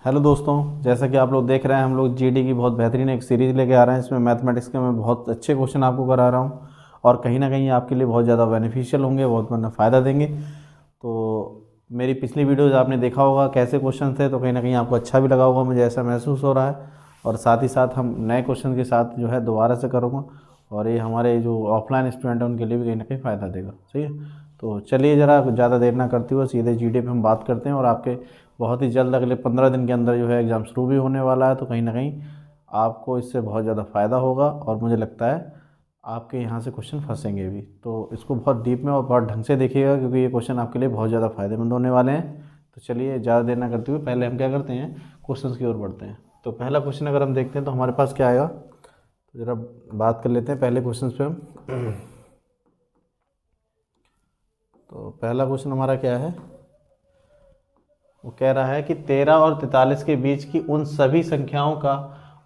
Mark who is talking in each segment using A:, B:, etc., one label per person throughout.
A: Hello दोस्तों, जैसा कि आप लोग देख रहे हैं हम लोग जीडी की बहुत बेहतरीन एक सीरीज़ लेके आ रहे हैं। इसमें मैथमेटिक्स के मैं बहुत अच्छे क्वेश्चन आपको करा रहा हूँ और कहीं ना कहीं आपके लिए बहुत ज़्यादा बेनिफिशियल होंगे, बहुत मतलब फ़ायदा देंगे। तो मेरी पिछली वीडियोज़ आपने देखा होगा कैसे क्वेश्चन थे, तो कहीं ना कहीं आपको अच्छा भी लगा होगा, मुझे ऐसा महसूस हो रहा है। और साथ ही साथ हम नए क्वेश्चन के साथ जो है दोबारा से करूँगा और ये हमारे जो ऑफलाइन स्टूडेंट हैं उनके लिए भी कहीं ना कहीं फ़ायदा देगा। सही है, तो चलिए ज़रा ज़्यादा देर ना करते हुए सीधे जीडी पे हम बात करते हैं। और आपके बहुत ही जल्द अगले 15 दिन के अंदर जो है एग्ज़ाम शुरू भी होने वाला है, तो कहीं ना कहीं आपको इससे बहुत ज़्यादा फ़ायदा होगा और मुझे लगता है आपके यहाँ से क्वेश्चन फंसेंगे भी। तो इसको बहुत डीप में और बहुत ढंग से देखिएगा, क्योंकि ये क्वेश्चन आपके लिए बहुत ज़्यादा फ़ायदेमंद होने वाले हैं। तो चलिए ज़्यादा देर ना करते हुए पहले हम क्या करते हैं, क्वेश्चन की ओर बढ़ते हैं। तो पहला क्वेश्चन अगर हम देखते हैं तो हमारे पास क्या आएगा, तो ज़रा बात कर लेते हैं पहले क्वेश्चन पे हम। तो पहला क्वेश्चन हमारा क्या है, वो कह रहा है कि 13 और 43 के बीच की उन सभी संख्याओं का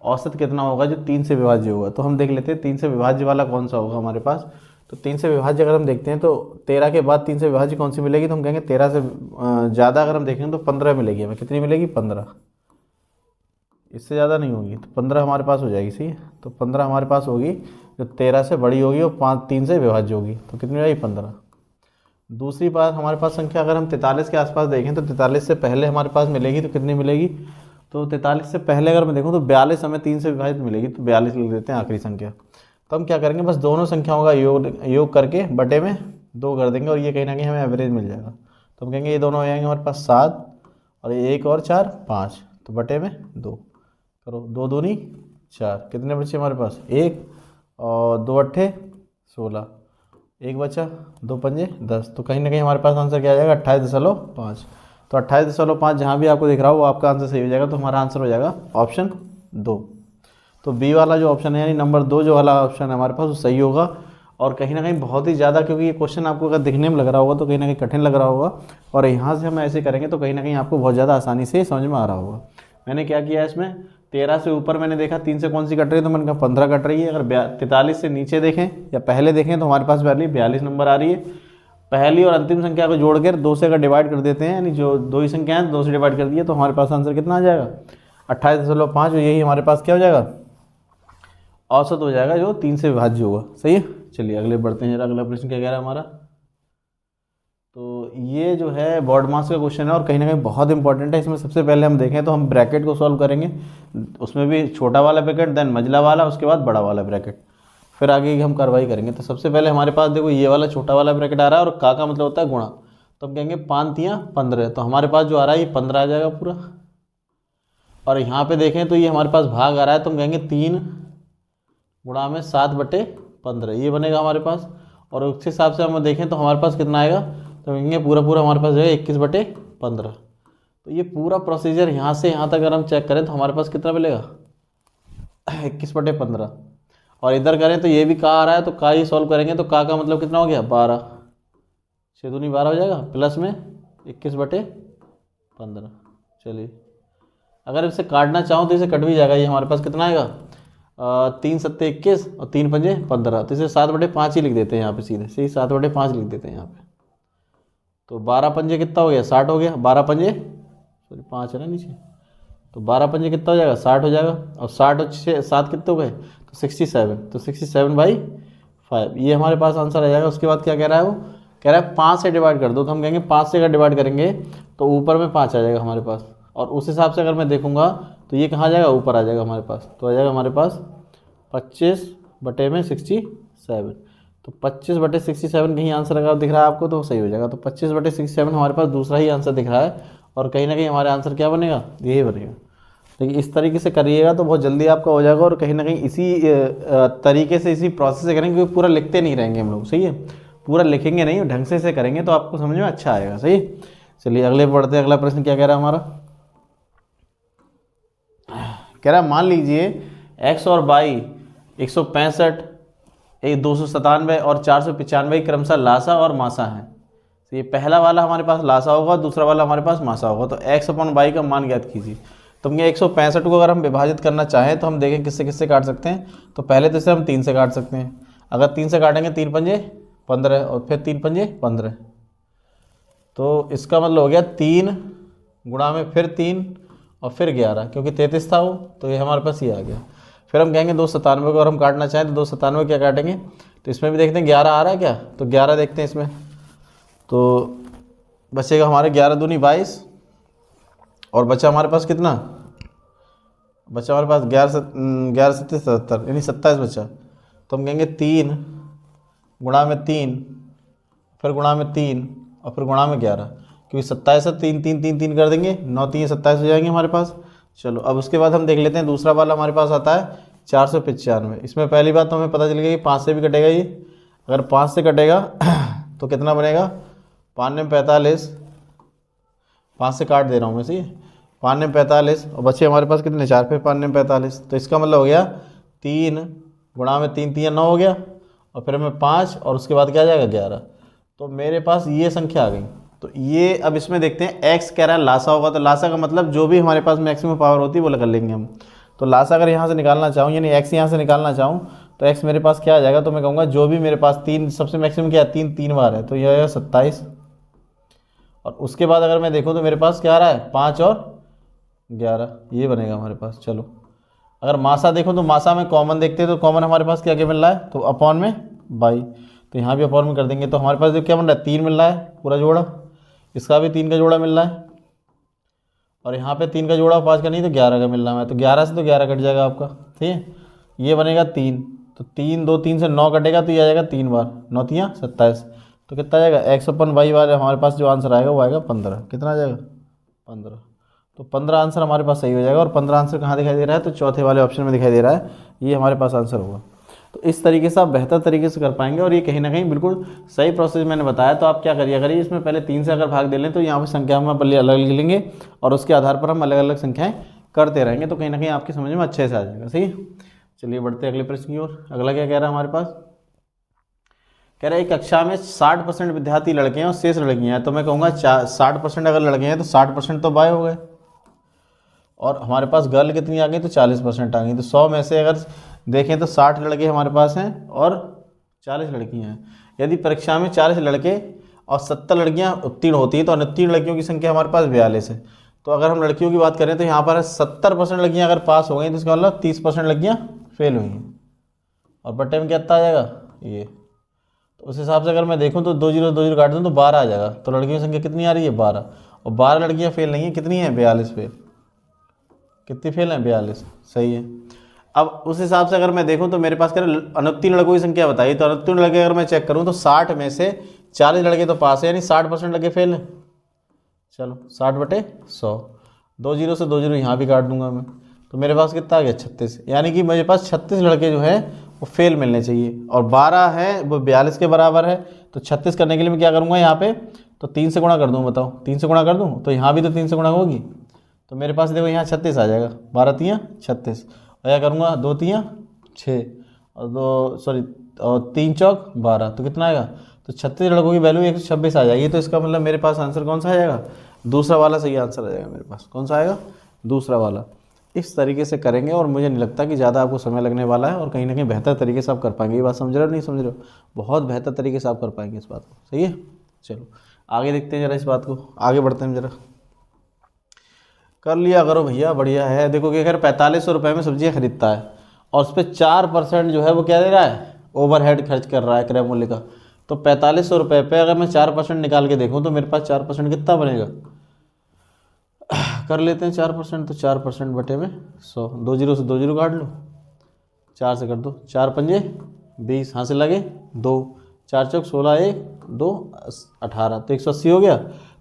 A: औसत कितना होगा जो 3 से विभाज्य होगा। तो हम देख लेते हैं 3 से विभाज्य वाला कौन सा होगा हमारे पास। तो 3 से विभाज्य अगर हम देखते हैं तो 13 के बाद 3 से विभाज्य कौन सी मिलेगी, तो हम कहेंगे 13 से ज़्यादा अगर हम देखेंगे तो 15 मिलेगी हमें। कितनी मिलेगी, 15। इससे ज़्यादा नहीं होगी, तो 15 हमारे पास हो जाएगी। सही है, तो 15 हमारे पास होगी जो 13 से बड़ी होगी और 3 से विभाज्य होगी, तो कितनी रहेगी, 15। दूसरी बात, हमारे पास संख्या अगर हम 43 के आसपास देखें तो 43 से पहले हमारे पास मिलेगी, तो कितनी मिलेगी, तो 43 से पहले अगर मैं देखूं तो 42 हमें 3 से विभाजित मिलेगी, तो 42 लिख देते हैं आखिरी संख्या। तो हम क्या करेंगे, बस दोनों संख्याओं का योग करके बटे में 2 कर देंगे और ये कहीं ना कहीं हमें एवरेज मिल जाएगा। तो हम कहेंगे ये दोनों हो जाएंगे हमारे पास 7 और ये 1 और 4 5, तो बटे में 2 करो, 2 दूनी 4, कितने बचे हमारे पास, 1 और 2 अट्ठे 16, 1 बचा, 2 पंजे 10। तो कहीं ना कहीं हमारे पास आंसर क्या आ जाएगा, 28.5। तो 28.5 जहाँ भी आपको दिख रहा हो वो आपका आंसर सही हो जाएगा। तो हमारा आंसर हो जाएगा ऑप्शन 2। तो बी वाला जो ऑप्शन है यानी नंबर 2 जो वाला ऑप्शन है हमारे पास वो सही होगा। और कहीं ना कहीं बहुत ही ज़्यादा, क्योंकि ये क्वेश्चन आपको अगर दिखने में लग रहा होगा तो कहीं ना कहीं कठिन लग रहा होगा, और यहाँ से हम ऐसे करेंगे तो कहीं ना कहीं आपको बहुत ज़्यादा आसानी से समझ में आ रहा होगा। मैंने क्या किया इसमें, 13 से ऊपर मैंने देखा 3 से कौन सी कट रही है, तो मैंने कहा 15 कट रही है। अगर 43 से नीचे देखें या पहले देखें तो हमारे पास पहले 42 नंबर आ रही है। पहली और अंतिम संख्या को जोड़कर 2 से अगर डिवाइड कर देते हैं, यानी जो 2 ही संख्या है 2 से डिवाइड कर दिए, तो हमारे पास आंसर कितना आ जाएगा, 28.5। यही हमारे पास क्या हो जाएगा, औसत हो जाएगा जो 3 से विभाज्य होगा। सही है, चलिए अगले बढ़ते हैं। अगला प्रश्न क्या कह रहा है हमारा, तो ये जो है बोर्ड मास का क्वेश्चन है और कहीं ना कहीं बहुत इंपॉर्टेंट है। इसमें सबसे पहले हम देखें तो हम ब्रैकेट को सॉल्व करेंगे, उसमें भी छोटा वाला ब्रैकेट, देन मझला वाला, उसके बाद बड़ा वाला ब्रैकेट, फिर आगे की हम कार्रवाई करेंगे। तो सबसे पहले हमारे पास देखो ये वाला छोटा वाला ब्रैकेट आ रहा है और का मतलब होता है गुणा, तो हम कहेंगे 5 तियाँ 15, तो हमारे पास जो आ रहा है ये 15 आ जाएगा पूरा। और यहाँ पे देखें तो ये हमारे पास भाग आ रहा है, तो हम कहेंगे 3 गुणा में 7/15, ये बनेगा हमारे पास। और उस हिसाब से हम देखें तो हमारे पास कितना आएगा, तो कहेंगे पूरा पूरा हमारे पास जो है 21/15। तो ये पूरा प्रोसीजर यहाँ से यहाँ तक अगर हम चेक करें तो हमारे पास कितना मिलेगा, 21/15। और इधर करें तो ये भी का आ रहा है, तो का ही सॉल्व करेंगे तो का मतलब कितना हो गया, 12, 6 दूनी 12 हो जाएगा, प्लस में 21/15। चलिए अगर इसे काटना चाहूँ तो इसे कट भी जाएगा, ये हमारे पास कितना आएगा, 3 सत्ते 21 और 3 पंजे 15, तो इसे 7/5 ही लिख देते हैं यहाँ पे, सीधे से ही 7/5 लिख देते हैं यहाँ पे। तो 12 पंजे कितना हो गया, 60 हो गया, 12 पंजे सॉरी 5 है ना नीचे, तो 12 पंजे कितना हो जाएगा, 60 हो जाएगा। और 60 और 7 कितने हो गए, तो 67, तो 67/5 ये हमारे पास आंसर आ जाएगा। उसके बाद क्या कह रहा है, वो कह रहा है 5 से डिवाइड कर दो, तो हम कहेंगे 5 से अगर डिवाइड करेंगे तो ऊपर में 5 आ जाएगा हमारे पास। और उस हिसाब से अगर मैं देखूंगा तो ये कहाँ जाएगा, ऊपर आ जाएगा हमारे पास, तो आ जाएगा हमारे पास 25/67। तो 25/67 कहीं आंसर अगर दिख रहा है आपको तो सही हो जाएगा। तो 25/67 हमारे पास दूसरा ही आंसर दिख रहा है, और कहीं ना कहीं हमारा आंसर क्या बनेगा, यही बनेगा। लेकिन इस तरीके से करिएगा तो बहुत जल्दी आपका हो जाएगा, और कहीं ना कहीं इसी तरीके से इसी प्रोसेस से करेंगे, क्योंकि पूरा लिखते नहीं रहेंगे हम लोग। सही है, पूरा लिखेंगे नहीं, ढंग से करेंगे तो आपको समझ में अच्छा आएगा। सही, चलिए अगले बढ़ते हैं। अगला प्रश्न क्या कह रहा है हमारा, कह रहा है मान लीजिए x और y 165, 297 और 495 क्रमशः लासा और मासा है। तो ये पहला वाला हमारे पास लासा होगा, दूसरा वाला हमारे पास मासा होगा। तो x/y का मान ज्ञात कीजिए। तो हम 165 को अगर हम विभाजित करना चाहें तो हम देखें किससे किससे काट सकते हैं। तो पहले तो इसे हम 3 से काट सकते हैं, अगर 3 से काटेंगे 3 पंजे 15 और फिर 3 पंजे 15, तो इसका मतलब हो गया 3 गुणा में फिर 3 और फिर 11, क्योंकि 33 था वो, तो ये हमारे पास ये आ गया। फिर हम कहेंगे 297 को अगर हम काटना चाहें तो 297 क्या काटेंगे, तो इसमें भी देखते हैं 11 आ रहा है क्या, तो 11 देखते हैं इसमें, तो बचेगा हमारे 11 दूनी 22, और बचा हमारे पास कितना, बचा हमारे पास 11 सत्ते 77, यानी 27 बचा। तो हम कहेंगे 3 गुणा में 3, फिर गुणा में 3, और फिर गुणा में 11, क्योंकि 27 है, 3 3 3 3 कर देंगे, 9 3 27 हो जाएंगे हमारे पास। चलो अब उसके बाद हम देख लेते हैं दूसरा वाला हमारे पास आता है 495। इसमें पहली बात तो हमें पता चल गया कि 5 से भी कटेगा ये, अगर 5 से कटेगा तो कितना बनेगा, 5 में 45, 5 से काट दे रहा हूँ मैं, सही है, 5 में 45, और बचे हमारे पास कितने 4 पे 5 में 45, तो इसका मतलब हो गया 3 गुणा में 3 3 9 हो गया, और फिर हमें 5, और उसके बाद क्या आ जाएगा 11। तो मेरे पास ये संख्या आ गई। तो ये अब इसमें देखते हैं x कह रहा है लासा होगा, तो लासा का मतलब जो भी हमारे पास मैक्सिमम पावर होती है वो कर लेंगे हम। तो लासा अगर यहाँ से निकालना चाहूँ, यानी x यहाँ से निकालना चाहूँ, तो x मेरे पास क्या आ जाएगा, तो मैं कहूँगा जो भी मेरे पास 3 सबसे मैक्सिमम क्या है, 3 बार है, तो यह है 27। और उसके बाद अगर मैं देखूँ तो मेरे पास क्या आ रहा है, 5 और 11, ये बनेगा हमारे पास। चलो अगर मासा देखो तो मासा में कॉमन देखते हैं, तो कॉमन हमारे पास क्या क्या मिल रहा है, तो अपॉन में 22, तो यहाँ भी अपॉन में कर देंगे, तो हमारे पास जो क्या बन रहा है, 3 मिल रहा है पूरा जोड़ा, इसका भी 3 का जोड़ा मिल रहा है, और यहाँ पे 3 का जोड़ा 5 का नहीं, तो 11 का मिल रहा है, तो 11 से तो 11 कट जाएगा आपका, ठीक है, ये बनेगा 3, तो 3 2 3 से 9 कटेगा, तो ये आ जाएगा 3 बार, 9 3 27, तो कितना आ जाएगा, x/y वाले हमारे पास जो आंसर आएगा वो आएगा 15, कितना आ जाएगा 15, तो 15 आंसर हमारे पास सही हो जाएगा। और 15 आंसर कहाँ दिखाई दे रहा है, तो चौथे वाले ऑप्शन में दिखाई दे रहा है, ये हमारे पास आंसर होगा। तो इस तरीके से आप बेहतर तरीके से कर पाएंगे, और ये कहीं ना कहीं बिल्कुल सही प्रोसेस मैंने बताया। तो आप क्या करिए, इसमें पहले 3 से अगर भाग दे लें तो यहाँ पर संख्या हम अलग अलग लिख लेंगे, और उसके आधार पर हम अलग अलग संख्याएँ करते रहेंगे, तो कहीं ना कहीं आपकी समझ में अच्छे से आ जाएगा। सही है, चलिए बढ़ते हैं अगले प्रश्न की ओर। अगला क्या कह रहा है हमारे पास, कह रहा है एक कक्षा में 60% विद्यार्थी लड़के हैं और शेष लड़कियां हैं, तो मैं कहूँगा 60% अगर लड़के हैं तो 60% तो बाय हो गए, और हमारे पास गर्ल कितनी आ गई, तो 40% आ गई। तो 100 में से अगर देखें तो 60 लड़के हमारे पास हैं और 40 लड़कियां हैं। यदि परीक्षा में 40 लड़के और 70 लड़कियां उत्तीर्ण होती हैं तो अनुत्तीर्ण लड़कियों की संख्या हमारे पास 42 है। तो अगर हम लड़कियों की बात करें तो यहाँ पर 70% लड़कियाँ अगर पास हो गई तो इसका मतलब 30% लड़कियाँ फेल हुई हैं, और बट्टे में कितना आ जाएगा ये, तो उस हिसाब से अगर मैं देखूँ तो 2 0 2 0 काट दूँ तो 12 आ जाएगा। तो लड़कियों की संख्या कितनी आ रही है, 12, और 12 लड़कियाँ फेल नहीं है, कितनी है 42 फेल, कितनी फेल हैं 42, सही है। अब उस हिसाब से अगर मैं देखूं तो मेरे पास क्या अनुत्तीर्ण लड़कों की संख्या बताइए, तो अनुत्तीर्ण लड़के अगर मैं चेक करूं तो 60 में से 40 लड़के तो पास है, यानी 60% लड़के फेल हैं। चलो 60/100, 2 0 से 2 0 यहाँ भी काट दूंगा मैं, तो मेरे पास कितना आ गया 36, यानी कि मेरे पास 36 लड़के जो हैं वो फेल मिलने चाहिए, और 12 है वो 42 के बराबर है। तो 36 करने के लिए मैं क्या करूँगा यहाँ पे, तो 3 से गुणा कर दूँ, बताओ 3 से गुणा कर दूँ, तो यहाँ भी तो 3 से गुणा होगी, तो मेरे पास देखो यहाँ 36 आ जाएगा, 12 3 36, और क्या करूँगा 2 3 6 और 3 चौक 12, तो कितना आएगा, तो 36 लड़कों की वैल्यू 126 आ जाएगी। तो इसका मतलब मेरे पास आंसर कौन सा आ जाएगा, दूसरा वाला सही आंसर आ जाएगा मेरे पास। कौन सा आएगा, दूसरा वाला। इस तरीके से करेंगे और मुझे नहीं लगता कि ज़्यादा आपको समय लगने वाला है, और कहीं ना कहीं बेहतर तरीके से आप कर पाएंगे। ये बात समझ रहे हो नहीं समझ रहे हो, बहुत बेहतर तरीके से आप कर पाएंगे इस बात को, सही है। चलो आगे देखते हैं जरा इस बात को, आगे बढ़ते हैं जरा। कर लिया करो भैया, बढ़िया है। देखो कि अगर 4500 रुपये में सब्जियां खरीदता है और उस पर 4% जो है वो क्या दे रहा है, ओवरहेड खर्च कर रहा है क्रय मूल्य का, तो 4500 रुपये पे अगर मैं 4% निकाल के देखूँ तो मेरे पास 4% कितना बनेगा, कर लेते हैं 4%, तो 4% बटे में 100, 2 0 से 2 0 काट लो, 4 से कर दो, 4 पंजे 20, हाँ से लगे 2, 4 चौक 16, 1 2 18, तो 180 हो गया।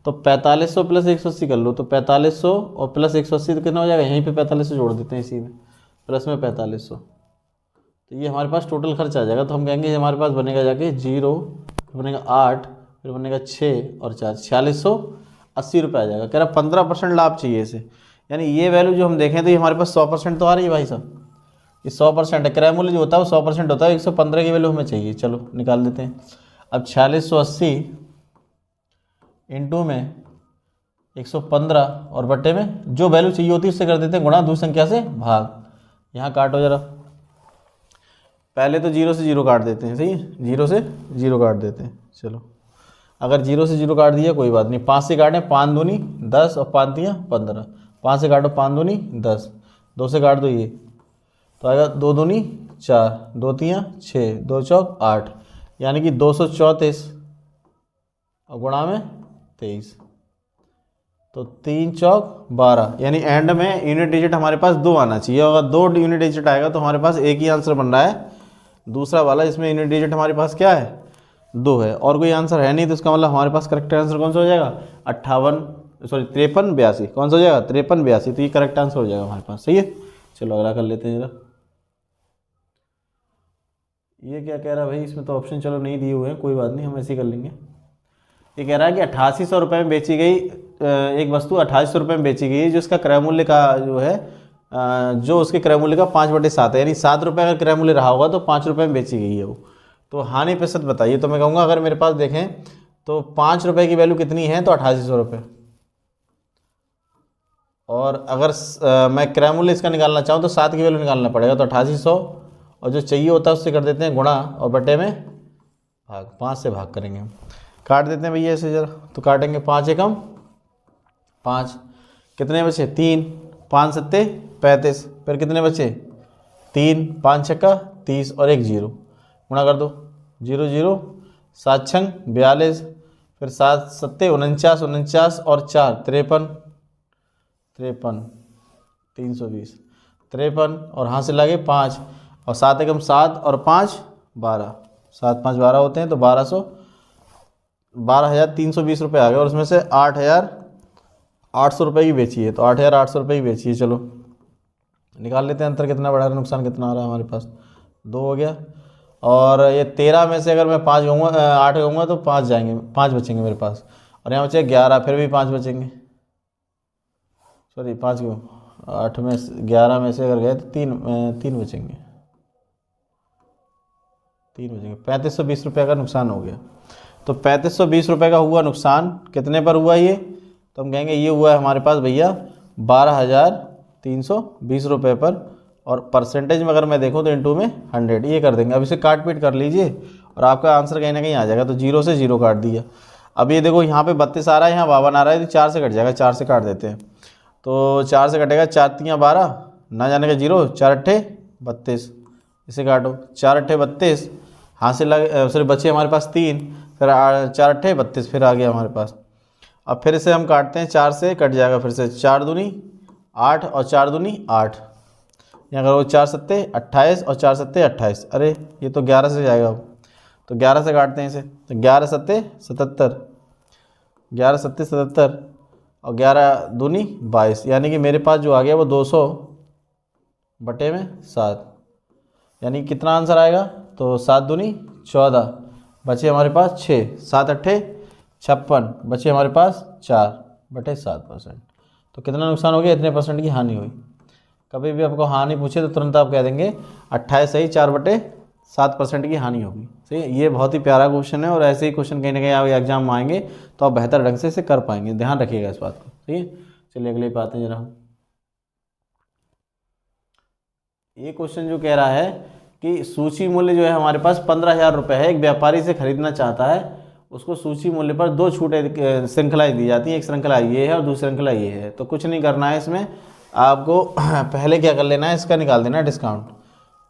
A: तो 4500 प्लस 180 कर लो, तो 4500 और प्लस 180 तो कितना हो जाएगा, यहीं पे 4500 जोड़ देते हैं इसी में, प्लस में 4500, तो ये हमारे पास टोटल खर्च आ जाएगा। तो हम कहेंगे हमारे पास बनेगा जाके 0, फिर बनेगा 8, फिर बनेगा 6 और 4, 4680 रुपये आ जाएगा। कह रहा 15% लाभ चाहिए इसे, यानी ये वैल्यू जो हम देखें तो ये हमारे पास 100% तो आ रही है भाई साहब, ये 100% है। क्रय मूल्य जो होता है वो 100% होता है, 115 की वैल्यू हमें चाहिए। चलो निकाल देते हैं। अब 4680 इंटू में 115 और बट्टे में जो वैल्यू चाहिए होती है उससे कर देते हैं गुणा, दूसरी संख्या से भाग। यहाँ काटो जरा, पहले तो 0 से 0 काट देते हैं, सही है, 0 से 0 काट देते हैं। चलो अगर 0 से 0 काट दिया कोई बात नहीं, 5 से काटें, 5 दूनी 10 और 5 दिया 15, 5 से काटो 5 दूनी 10, 2 से काट दो ये तो आएगा 2 दूनी 4, 2 तियाँ 6, 2 चौक 8, यानी कि 234 और गुणा में 23, तो 3 चौक 12, यानी एंड में यूनिट डिजिट हमारे पास 2 आना चाहिए। अगर 2 यूनिट डिजिट आएगा तो हमारे पास एक ही आंसर बन रहा है, दूसरा वाला जिसमें यूनिट डिजिट हमारे पास क्या है 2 है, और कोई आंसर है नहीं, तो इसका मतलब हमारे पास करेक्ट आंसर कौन सा हो जाएगा 53 82, कौन सा हो जाएगा 53 82, तो ये करेक्ट आंसर हो जाएगा हमारे पास। सही है, चलो अगला कर लेते हैं जरा। ये क्या कह रहा है भाई, इसमें तो ऑप्शन चलो नहीं दिए हुए हैं, कोई बात नहीं, हम ऐसे ही कर लेंगे। ये कह रहा है कि 8800 रुपये में बेची गई एक वस्तु 8800 रुपये में बेची गई जो उसका क्रय मूल्य का जो है जो उसके क्रय मूल्य का 5/7 है, यानी 7 रुपये अगर क्रय मूल्य रहा होगा तो 5 रुपये में बेची गई है वो। तो हानि प्रतिशत बताइए। तो मैं कहूँगा अगर मेरे पास देखें तो 5 रुपये की वैल्यू कितनी है तो 8800 रुपये, और अगर मैं क्रय मूल्य इसका निकालना चाहूँ तो 7 की वैल्यू निकालना पड़ेगा, तो 8800 और जो चाहिए होता है उससे कर देते हैं गुणा और बटे में भाग, 5 से भाग करेंगे, काट देते हैं भैया ऐसे जरा। तो काटेंगे 5 एकम 5, कितने बचे 3, 5 सत्ते 35, फिर कितने बचे 3, 5 छक्का 30 और 1 जीरो, गुणा कर दो 0 0, 7 छंग 42, फिर 7 सत्ते 49, 49 और 4 53, 53 320 53, और हाथ से लगे 5 और 7 एकम 7 और 5 12, 7 5 12 होते हैं, तो 12,320 रुपये आ गए, और उसमें से 8,800 रुपये की बेची है, तो 8,800 रुपये की बेची है। चलो निकाल लेते हैं अंतर कितना बढ़ा रहा है, नुकसान कितना आ रहा है हमारे पास, 2 हो गया, और ये 13 में से अगर मैं 5 कहूँगा 8 कहूँगा तो 5 जाएंगे, 5 बचेंगे मेरे पास, और यहाँ बचे 11, फिर भी 5 बचेंगे, सॉरी 5 क्यों 8 में 11 में से अगर गए तो 3 बचेंगे, 3520 रुपये का नुकसान हो गया। तो 3520 रुपये का हुआ नुकसान, कितने पर हुआ ये, तो हम कहेंगे ये हुआ है हमारे पास भैया 12,320 रुपये पर, और परसेंटेज में अगर मैं देखूँ तो इंटू में 100, ये कर देंगे। अब इसे काट पीट कर लीजिए और आपका आंसर कहीं ना कहीं आ जाएगा। तो 0 से 0 काट दिया। अब ये देखो यहाँ पे 32 आ रहा है, यहाँ 52 आ रहा है, तो 4 से कट जाएगा, 4 से काट देते हैं, तो 4 से कटेगा, 4 तियाँ 12, ना जाने का 0, 4 अट्ठे 32, इसे काटो 4 अट्ठे 32, हाथ से लगे सॉरी बचे हमारे पास 3, फिर 4 अट्ठे 32, फिर आ गया हमारे पास। अब फिर से हम काटते हैं, 4 से कट जाएगा, फिर से 4 दूनी 8 और 4 दूनी 8, यहाँ करो 4 सत्ते 28 और 4 सत्ते 28, अरे ये तो 11 से जाएगा, तो 11 से काटते हैं इसे, तो 11 सत्ते 77, 11 सत्ते 77 और 11 दूनी 22, यानी कि मेरे पास जो आ गया वो 200 बटे में 7, यानी कितना आंसर आएगा, तो 7 दूनी 14, बचे हमारे पास 6, 7 अट्ठे 56, बचे हमारे पास 4/7%। तो कितना नुकसान हो गया, इतने परसेंट की हानि हुई। कभी भी आपको हानि पूछे तो तुरंत आप कह देंगे 28 सही 4/7% की हानि होगी। सही है, ये बहुत ही प्यारा क्वेश्चन है, और ऐसे ही क्वेश्चन कहीं ना कहीं आप एग्जाम में आएंगे तो आप बेहतर ढंग से इसे कर पाएंगे, ध्यान रखिएगा इस बात को। ठीक है, चलिए अगले पे आते हैं जरा। ये क्वेश्चन जो कह रहा है कि सूची मूल्य जो है हमारे पास 15,000 रुपये है, एक व्यापारी से खरीदना चाहता है, उसको सूची मूल्य पर 2 छूटें श्रृंखलाएँ दी जाती हैं, एक श्रृंखला ये है और दूसरी श्रृंखला ये है। तो कुछ नहीं करना है इसमें, आपको पहले क्या कर लेना है, इसका निकाल देना है डिस्काउंट।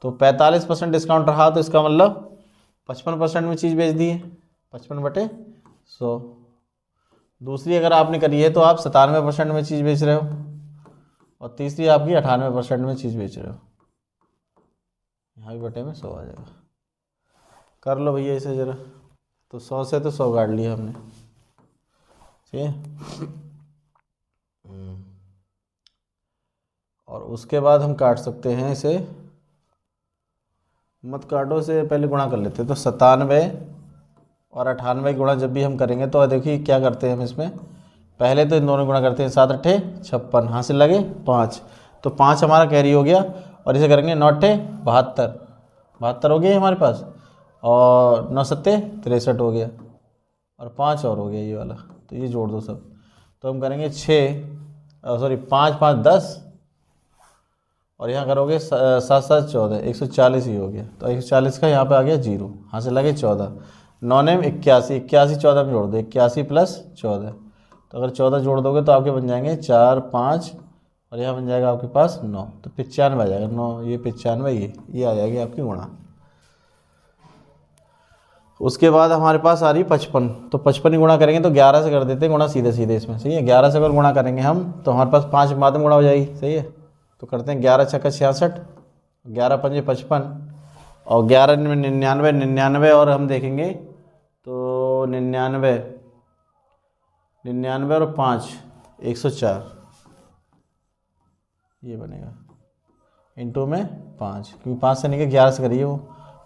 A: तो 45% डिस्काउंट रहा, तो इसका मतलब 55% में चीज़ बेच दी है, 55/100। दूसरी अगर आपने करी है तो आप 97% में चीज़ बेच रहे हो, और तीसरी आपकी 98% में चीज़ बेच रहे हो, यहाँ भी बटे में 100 आ जाएगा। कर लो भैया इसे ज़रा। तो 100 से तो 100 काट लिया हमने, ठीक है, और उसके बाद हम काट सकते हैं इसे, मत काटो से पहले गुणा कर लेते हैं। तो 97 और 98 गुणा जब भी हम करेंगे तो देखिए क्या करते हैं हम इसमें, पहले तो इन दोनों गुणा करते हैं, 7 अट्ठे 56, हाथ से लगे 5, तो 5 हमारा कैरी हो गया, और इसे करेंगे 9 अट्ठे 72, 72 हो गया हमारे पास, और 9 सत्ते 63 हो गया, और 5 और हो गया ये वाला, तो ये जोड़ दो सब। तो हम करेंगे 5 5 10, और यहाँ करोगे 7 7 14, 140 ही हो गया, तो 140 का यहाँ पे आ गया 0, यहाँ से लगे 14, 9 ने 81, 81 14 में जोड़ दो, 81 + 14, तो अगर 14 जोड़ दोगे तो आपके बन जाएंगे 4 5 और यहाँ बन जाएगा आपके पास 9, तो 95 आ जाएगा। 9 ये 95 ये आ जाएगी आपकी गुणा। उसके बाद हमारे पास आ रही 55, तो 55 ही गुणा करेंगे तो 11 से कर देते हैं गुणा सीधे सीधे इसमें, सही है। 11 से अगर गुणा करेंगे हम तो हमारे पास 5 बाद में गुणा हो जाएगी, सही है। तो करते हैं 11 छक्का 66, 11 पंजे 55 और 11 में 99, 99 और हम देखेंगे तो 99, 99 और 5 104 ये बनेगा। इंटू में 5, क्योंकि 5 से निकल 11 से करिए वो,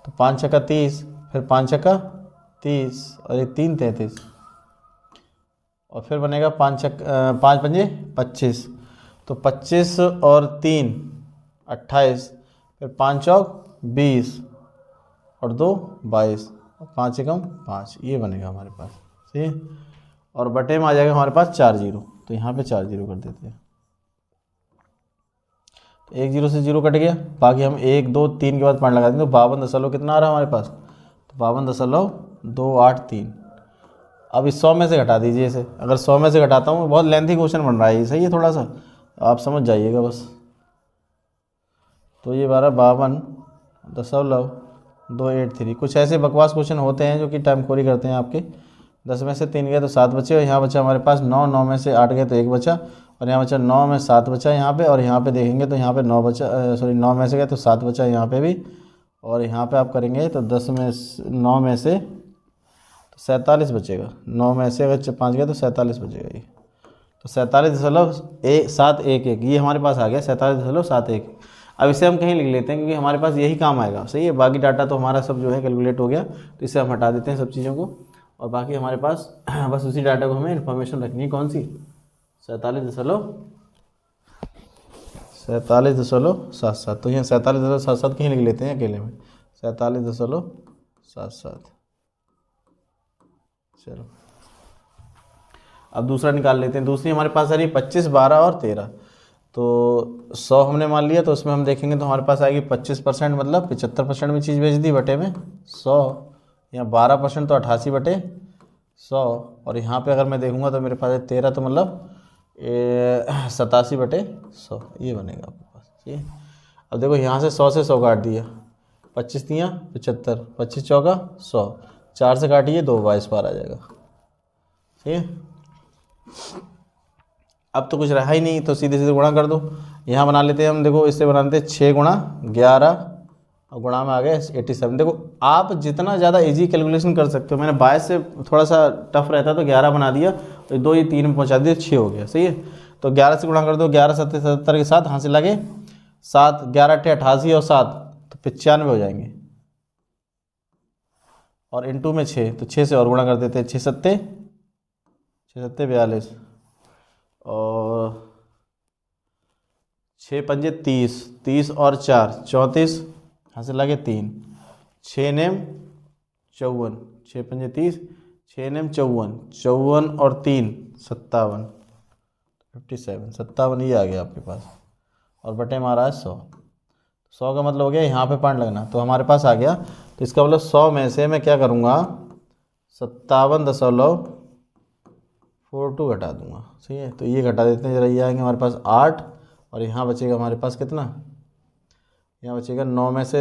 A: तो 5 छक्का 30, फिर 5 छक्का 30 और ये 3 33 और फिर बनेगा 5 पंजे 25, तो 25 और 3 28, फिर 5 चौक 20 और 2 22 और 5 एकम 5 ये बनेगा हमारे पास, सही है। और बटे में आ जाएगा हमारे पास 4 जीरो, तो यहाँ पे 4 जीरो कर देते हैं। तो 1 जीरो से जीरो कट गया, बाकी हम 1 2 3 के बाद पॉइंट लगा देंगे, तो 52 कितना आ रहा है हमारे पास, तो 52.283। अब इस 100 में से घटा दीजिए इसे, अगर 100 में से घटाता हूँ बहुत लेंथी क्वेश्चन बन रहा है ये, सही है, थोड़ा सा आप समझ जाइएगा बस। तो ये 52.283। कुछ ऐसे बकवास क्वेश्चन होते हैं जो कि टाइम खोरी करते हैं आपके। 10 में से 3 गए तो 7 बचे, और यहाँ बचा हमारे पास 9, 9 में से 8 गए तो 1 बचा, और यहाँ बचा 9 में 7 बचा यहाँ पे, और यहाँ पे देखेंगे तो यहाँ पे 9 बचा, सॉरी 9 में से गए तो 7 बचा यहाँ पे भी, और यहाँ पे आप करेंगे तो 9 में से तो 47 बचेगा। 9 में से अगर 5 गए तो 47 बचेगा ये, तो 47.711 ये हमारे पास आ गया 47.711। अब इसे हम कहीं लिख लेते हैं क्योंकि हमारे पास यही काम आएगा, सही है। बाकी डाटा तो हमारा सब जो है कैलकुलेट हो गया, तो इसे हम हटा देते हैं सब चीज़ों को, और बाकी हमारे पास बस उसी डाटा को हमें इन्फॉर्मेशन रखनी है, कौन सी 47.77। तो यहाँ 47.77 कहीं लिख लेते हैं अकेले में, 47.77। चलो अब दूसरा निकाल लेते हैं। दूसरी हमारे पास आ रही है 25, 12 और 13। तो 100 हमने मान लिया, तो उसमें हम देखेंगे तो हमारे पास आएगी 25%, मतलब 75% में चीज़ बेच दी बटे में 100, या 12% तो 88/100, और यहाँ पे अगर मैं देखूँगा तो मेरे पास है 13, तो मतलब 87/100 ये बनेगा आपके पास, ठीक है। अब देखो यहाँ से 100 से 100 काट दिया, 25 दिया 75, 25 चौका 100, 4 से काटिए 2 22 पार आ जाएगा, ठीक है। अब तो कुछ रहा ही नहीं, तो सीधे सीधे गुणा कर दो। यहाँ बना लेते हैं हम, देखो इससे बनाते हैं 6 गुणा 11 और गुणा में आ गया 87। देखो आप जितना ज़्यादा इजी कैलकुलेशन कर सकते हो, मैंने 22 से थोड़ा सा टफ रहता तो 11 बना दिया, तो 2 ये 3 में पहुँचा दिया, 6 हो गया, सही है। तो 11 से गुणा कर दो, 11 7 77 के साथ हाथ से लगे 7, 11 8 88 और 7 तो 95 हो जाएंगे, और इंटू में 6, तो 6 से और गुणा कर देते हैं, 6 सत्ते 42 और 6 पंजे 30, 30 और 4 34, यहाँ से लगे 3, 6 नेम 54, 6 पंजे 30, 6 नेम 54, 54 और 3 57, 57 ये आ गया आपके पास, और बटे में आ रहा है 100। 100 का मतलब हो गया यहाँ पे पॉइंट लगना, तो हमारे पास आ गया। तो इसका मतलब 100 में से मैं क्या करूँगा 57.42 घटा दूंगा, सही है। तो ये घटा देते हैं जरा, ये आएंगे हमारे पास 8, और यहाँ बचेगा हमारे पास कितना, यहाँ बचेगा 9 में से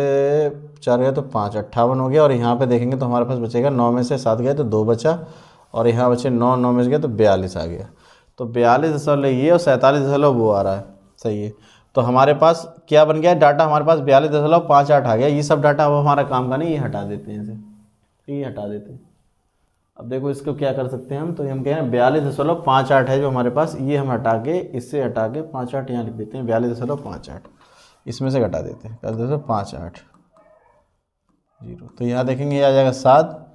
A: 4 गए तो 5 58 हो गया, और यहाँ पे देखेंगे तो हमारे पास बचेगा 9 में से 7 गए तो 2 बचा, और यहाँ बचे 9 9 में से गए तो 42 आ गया। तो 42 ये और 47 वो आ रहा है, सही है। तो हमारे पास क्या बन गया डाटा, हमारे पास 42.58 आ गया। ये सब डाटा अब हमारा काम का नहीं, ये हटा देते हैं इसे, ये हटा देते हैं। अब देखो इसको क्या कर सकते हैं हम, तो हम कह रहे हैं 42.58 है जो हमारे पास, ये हम हटा के, इससे हटा के 58 यहाँ लिख देते हैं, 42.58 इसमें से घटा देते हैं, कर देते हैं 58 0। तो यहाँ देखेंगे ये आ जाएगा 7,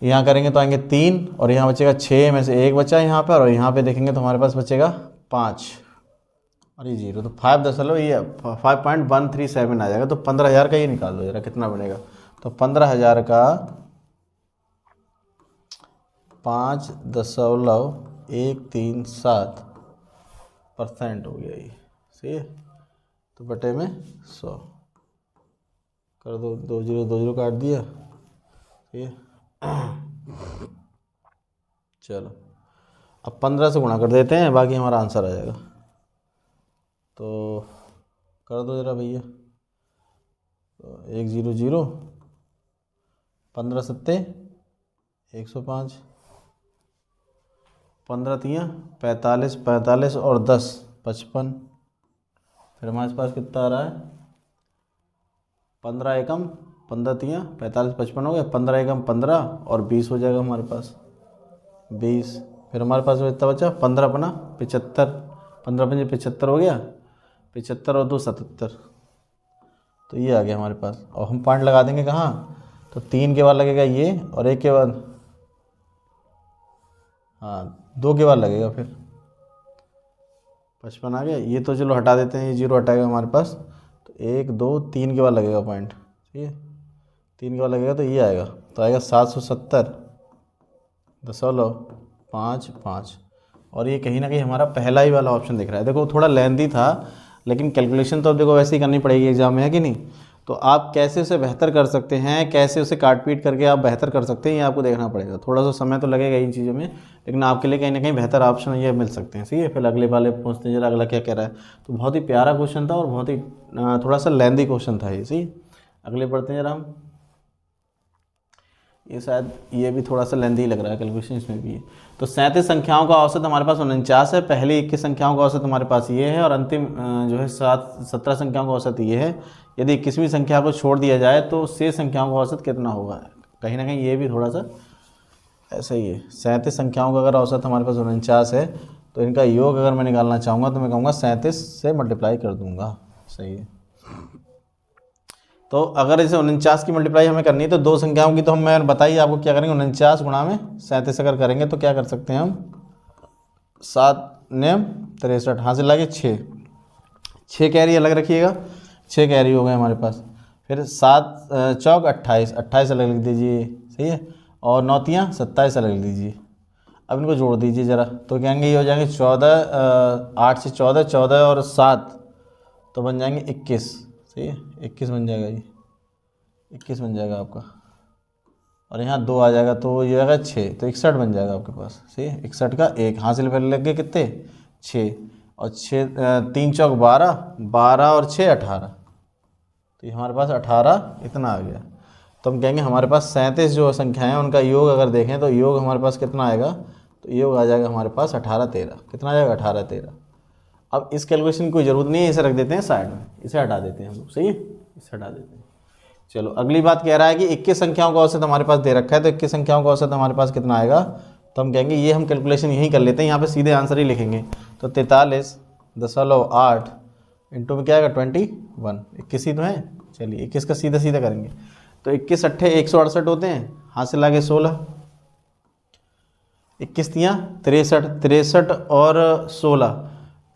A: यहाँ करेंगे तो आएंगे 3, और यहाँ बचेगा 6 में से 1 बचा यहाँ पर, और यहाँ पे देखेंगे तो हमारे पास बचेगा 5 और ये 0, तो 5.137 आ जाएगा। तो 15,000 का ये निकाल दो जरा, कितना बनेगा, तो 15,000 का 5.137% हो गया ये, सही है। तो बटे में 100 कर दो, 2 0 2 0 काट दिया, ठीक है। चलो अब 15 से गुणा कर देते हैं, बाकी हमारा आंसर आ जाएगा। तो कर दो ज़रा भैया। तो 100, 15 सत्ते 105, 15 तियाँ 45, 45 और 10 55। फिर हमारे पास कितना आ रहा है, 15 एकम 15 तियाँ 45 55 हो गया, 15 एकम 15 और 20 हो जाएगा हमारे पास 20। फिर हमारे पास कितना बचा, 15 अपना 75, 15 पंजे 75 हो गया, 75 और 2 77। तो ये आ गया हमारे पास। और हम पॉइंट लगा देंगे कहाँ, तो 3 के बाद लगेगा ये, और 1 के बाद, हाँ 2 के बाद लगेगा फिर 55 आ गया। ये तो चलो हटा देते हैं, ये 0 हटाएगा हमारे पास। तो 1 2 3 के बाद लगेगा पॉइंट, ठीक है, 3 के बाद लगेगा तो ये आएगा, तो आएगा 770.55। और ये कहीं ना कहीं हमारा पहला ही वाला ऑप्शन दिख रहा है। देखो थोड़ा लेंथी था, लेकिन कैलकुलेशन तो अब देखो वैसे ही करनी पड़ेगी एग्जाम में, है कि नहीं। तो आप कैसे उसे बेहतर कर सकते हैं, कैसे उसे काट पीट करके आप बेहतर कर सकते हैं, ये आपको देखना पड़ेगा। थोड़ा सा समय तो लगेगा इन चीज़ों में, लेकिन आपके लिए कहीं ना कहीं बेहतर ऑप्शन ये मिल सकते हैं। सही है, फिर अगले वाले पूछते हैं जरा अगला क्या कह रहा है। तो बहुत ही प्यारा क्वेश्चन था और बहुत ही थोड़ा सा लेंथी क्वेश्चन था ये। सही, अगले पढ़ते हैं जरा हम। ये शायद ये भी थोड़ा सा लेंथी लग रहा है, कैलकुलेशन इसमें भी है। तो 37 संख्याओं का औसत हमारे पास 49 है। पहली 21 संख्याओं का औसत हमारे पास ये है, और अंतिम जो है 17 संख्याओं का औसत ये है। यदि 21वीं संख्या को छोड़ दिया जाए तो शेष संख्याओं का औसत कितना होगा। कहीं ना कहीं ये भी थोड़ा सा ऐसा ही है। 37 संख्याओं का अगर औसत हमारे पास 49 है, तो इनका योग अगर मैं निकालना चाहूँगा तो मैं कहूँगा 37 से मल्टीप्लाई कर दूँगा। सही है। तो अगर इसे 49 की मल्टीप्लाई हमें करनी है तो दो संख्याओं की, तो मैं बताइए आपको क्या करेंगे। 49 गुणा में 37 अगर करेंगे तो क्या कर सकते हैं हम, 7 9 63, हाँ से लागे 6 कैरी अलग रखिएगा, 6 कैरी हो गए हमारे पास। फिर 7 चौक 28, 28 अलग लिख दीजिए, सही है। और 9 तियाँ 27 अलग लिख दीजिए। अब इनको जोड़ दीजिए ज़रा, तो कहेंगे ये हो जाएंगे 14, 8 से 14, 14 और 7 तो बन जाएंगे 21। सही है, 21 बन जाएगा, ये 21 बन जाएगा आपका। और यहाँ 2 आ जाएगा तो ये आएगा 6, तो 61 बन जाएगा आपके पास। सही है, 61 का 1 हासिल पर लग गए कितने, 6 और 6 3 चौक 12, 12 और 6 18, तो ये हमारे पास 18 इतना आ गया। तो हम कहेंगे हमारे पास 37 जो संख्याएँ हैं उनका योग अगर देखें तो योग हमारे पास कितना आएगा, तो योग आ जाएगा हमारे पास 18 13। कितना आ जाएगा, 18 13। अब इस कैलकुलेशन की कोई ज़रूरत नहीं है, इसे रख देते हैं साइड में, इसे हटा देते हैं हम लोग। सही है, इसे हटा देते हैं। चलो अगली बात कह रहा है कि 21 संख्याओं का औसत हमारे पास दे रखा है, तो 21 संख्याओं का औसत हमारे पास कितना आएगा। तो हम कहेंगे ये हम कैलकुलेशन यहीं कर लेते हैं, यहाँ पे सीधे आंसर ही लिखेंगे। तो 43.8 इंटू में क्या आएगा 21, 21 ही तो है। चलिए 21 का सीधा सीधा करेंगे, तो 21 अट्ठे 168 होते हैं, हासिल आगे 16, 21 तियाँ 63, 63 और 16,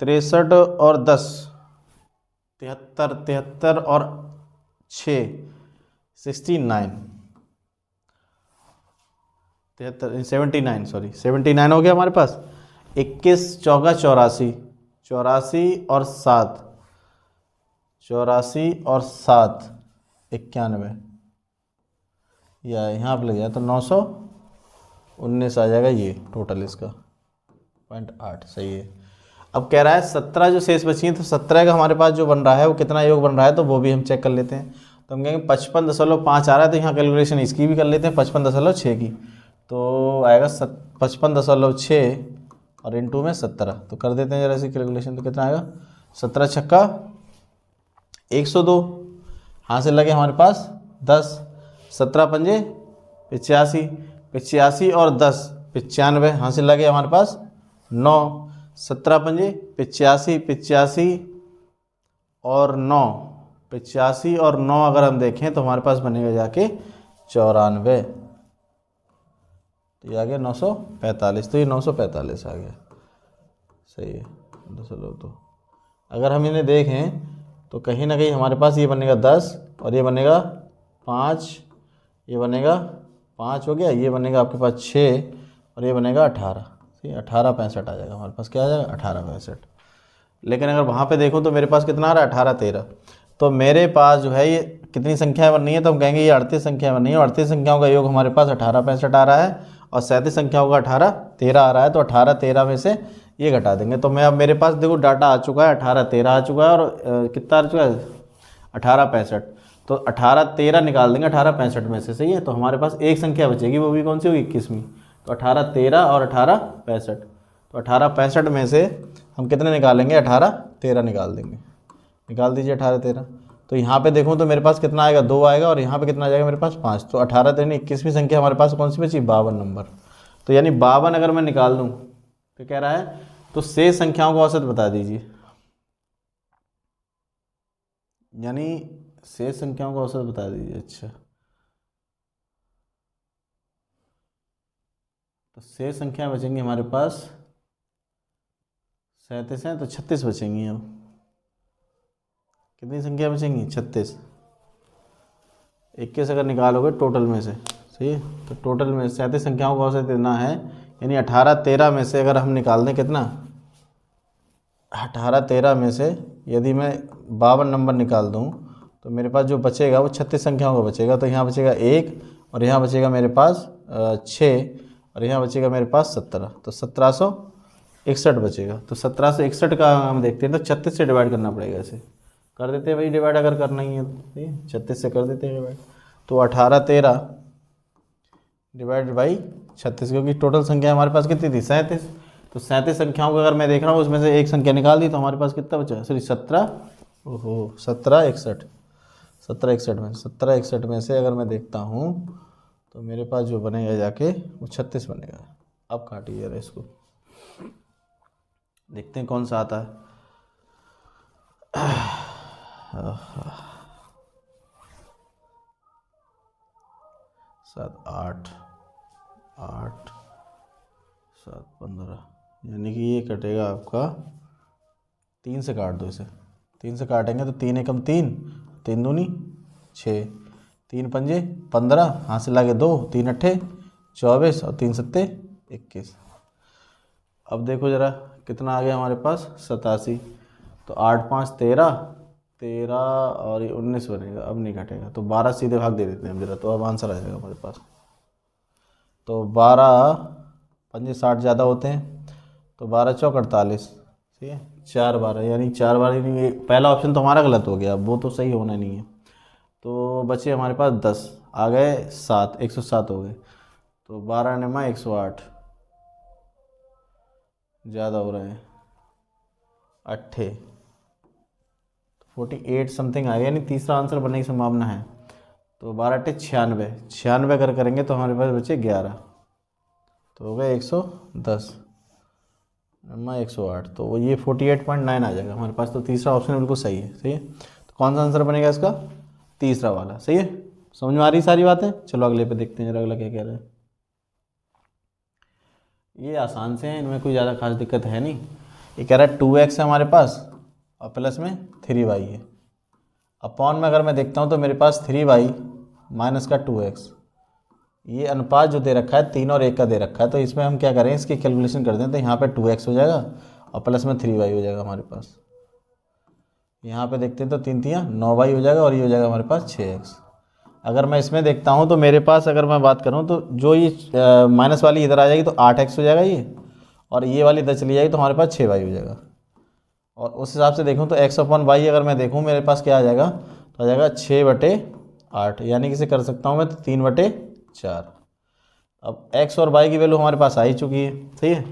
A: 63 और 10 73, 73 और 6 69, 79 सॉरी 79 हो गया हमारे पास। 21 चौका 84, 84 और 7, 84 और 7 91, या यहाँ पर लग जाए तो 919 आ जाएगा ये टोटल इसका 0.8। सही है। अब कह रहा है 17 जो शेष बची हैं, तो 17 का हमारे पास जो बन रहा है वो कितना योग बन रहा है, तो वो भी हम चेक कर लेते हैं। तो हम कहेंगे 55.5 आ रहा है, तो यहाँ कैलकुलेशन इसकी भी कर लेते हैं 55.6 की। तो आएगा 55.6 और इंटू में 17, तो कर देते हैं जरा सी कैलकुलेशन। तो कितना आएगा, 17 छक्का 102, यहाँ से लगे हमारे पास 10, 17 पंजे 85, 85 और 10 95, यहाँ से लगे हमारे पास 9, 17 पंजे 85, 85 और 9, 85 और 9 अगर हम देखें तो हमारे पास बनेगा जाके 94, तो ये आ गया 945, तो ये 945 आ गया। सही है। तो अगर हम इन्हें देखें तो कहीं ना कहीं हमारे पास ये बनेगा 10 और ये बनेगा 5, ये बनेगा 5 हो गया, ये बनेगा आपके पास 6 और ये बनेगा 18। ठीक है, 1865 आ जाएगा हमारे पास। क्या आ जाएगा, 1865। लेकिन अगर वहाँ पे देखो तो मेरे पास कितना आ रहा है, 18 13। तो मेरे पास जो है ये कितनी संख्याएं बननी है, तो हम कहेंगे ये 38 संख्याएं बननी है। 38 संख्याओं का योग हमारे पास 1865 आ रहा है, और 37 संख्याओं का 18 13 आ रहा है। तो 18 13 में से ये घटा देंगे। तो मैं अब मेरे पास देखो डाटा आ चुका है 18 13 आ चुका है, और कितना आ चुका है 18 65। तो 18 13 निकाल देंगे 18 65 में से, सही है। तो हमारे पास एक संख्या बचेगी, वो भी कौन सी होगी 21वीं। तो 18 13 और 18 65। तो 18 65 में से हम कितने निकालेंगे 18 13 निकाल देंगे। निकाल दीजिए 18 13। तो यहाँ पे देखूँ तो मेरे पास कितना आएगा 2 आएगा, और यहाँ पे कितना आ जाएगा मेरे पास 5। तो 18 13 21वीं संख्या हमारे पास कौन सी बची 52 नंबर। तो यानी 52 अगर मैं निकाल दूँ तो कह रहा है तो शेष संख्याओं का औसत बता दीजिए। यानी शेष संख्याओं का औसत बता दीजिए। अच्छा, तो शेष संख्या बचेंगी हमारे पास 37 हैं, तो 36 बचेंगी। अब कितनी संख्या बचेंगी 36। 21 अगर निकालोगे टोटल में से, सही है। तो टोटल में 37 संख्याओं का औसत इतना है, यानी 18 13 में से अगर हम निकाल दें कितना 18 13 में से यदि मैं 52 नंबर निकाल दूं तो मेरे पास जो बचेगा वो 36 संख्याओं का बचेगा। तो यहाँ बचेगा 1, और यहाँ बचेगा मेरे पास 6, और यहाँ बचेगा मेरे पास 17। तो 1761 बचेगा। तो 1761 का हम देखते हैं तो 36 से डिवाइड करना पड़ेगा। इसे कर देते हैं भाई डिवाइड, अगर करना ही है तो, ठीक है 36 से कर देते हैं डिवाइड। तो 18 13 डिवाइड बाई 36, क्योंकि टोटल संख्या हमारे पास कितनी थी 37। तो 37 संख्याओं को अगर मैं देख रहा हूँ उसमें से एक संख्या निकाल दी तो हमारे पास कितना बचा, सॉरी 17, ओहो 1761। 1761 में से अगर मैं देखता हूँ तो मेरे पास जो बनेगा जाके वो 36 बनेगा। अब काटिए जरा इसको, देखते हैं कौन सा आता है। 7 8 8 7 15, यानी कि ये कटेगा आपका 3 से काट दो इसे। 3 से काटेंगे तो 3 एकम 3, 3 दूनी 6, 3 पंजे 15, हाथ से लाके 2, 3 अट्ठे 24 और 3 सत्ते 21। अब देखो ज़रा कितना आ गया हमारे पास 87। तो 8 5 13 13 और ये 19 बनेगा। अब नहीं घटेगा तो 12 सीधे भाग दे देते हैं हम ज़रा, तो अब आंसर आ जाएगा हमारे पास। तो 12 पंजे 60 ज़्यादा होते हैं, तो 12 चौक 48, ठीक है 4 12, यानी 4 12, यानी पहला ऑप्शन तो हमारा गलत हो गया, वो तो सही होना नहीं है। तो बचे हमारे पास 10, आ गए 7, 107 हो गए। तो 12 ने 108 ज़्यादा हो रहे हैं, 8 48 समथिंग आ गया, यानी तीसरा आंसर बनने की संभावना है। तो 12 8 96, 96 अगर करेंगे तो हमारे पास बचे 11, तो हो गए 110 108, तो वो ये 48.9 आ जाएगा हमारे पास। तो तीसरा ऑप्शन बिल्कुल सही है, सही है। तो कौन सा आंसर बनेगा इसका, तीसरा वाला, सही है। समझ में आ रही सारी बातें। चलो अगले पे देखते हैं जरा अगला क्या कह रहा है। ये आसान से हैं, इनमें कोई ज़्यादा खास दिक्कत है नहीं। ये कह रहा है 2x है हमारे पास और प्लस में 3y है। अपॉन में अगर मैं देखता हूँ तो मेरे पास 3y माइनस का 2x, ये अनुपात जो दे रखा है 3 और 1 का दे रखा है। तो इसमें हम क्या करें, इसकी कैलकुलेशन कर दें। तो यहाँ पे 2x हो जाएगा और प्लस में 3y हो जाएगा हमारे पास। यहाँ पे देखते हैं तो 3 3 9y हो जाएगा, और ये हो जाएगा हमारे पास 6x। अगर मैं इसमें देखता हूँ तो मेरे पास अगर मैं बात करूँ तो जो ये माइनस वाली इधर आ जाएगी तो 8x हो जाएगा ये, और ये वाली इधर चली जाएगी तो हमारे पास 6y हो जाएगा। और उस हिसाब से देखूँ तो x अपॉन वाई अगर मैं देखूँ मेरे पास क्या आ जाएगा, तो आ जाएगा 6/8, यानी कि इसे कर सकता हूँ मैं 3/4। अब x और y की वैल्यू हमारे पास आ ही चुकी है, सही है।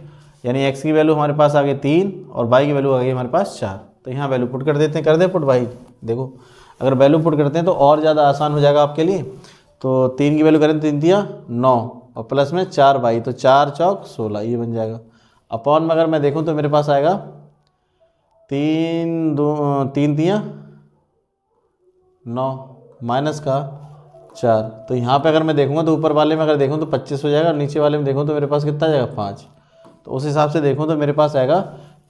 A: यानी x की वैल्यू हमारे पास आ गई 3 और y की वैल्यू आ गई हमारे पास 4। तो यहाँ वैल्यू पुट कर देते हैं, कर दे पुट भाई। देखो अगर वैल्यू पुट करते हैं तो और ज़्यादा आसान हो जाएगा आपके लिए। तो 3 की वैल्यू करें तो 3 3 9 और प्लस में 4y, तो 4 चौक 16, ये बन जाएगा। अपॉन में अगर मैं देखूँ तो मेरे पास आएगा 3 3 9 माइनस का 4। तो यहाँ पे अगर मैं देखूँगा तो ऊपर वाले में अगर देखूँ तो 25 हो जाएगा, और नीचे वाले में देखूँ तो मेरे पास कितना जाएगा 5। तो उस हिसाब से देखूँ तो मेरे पास आएगा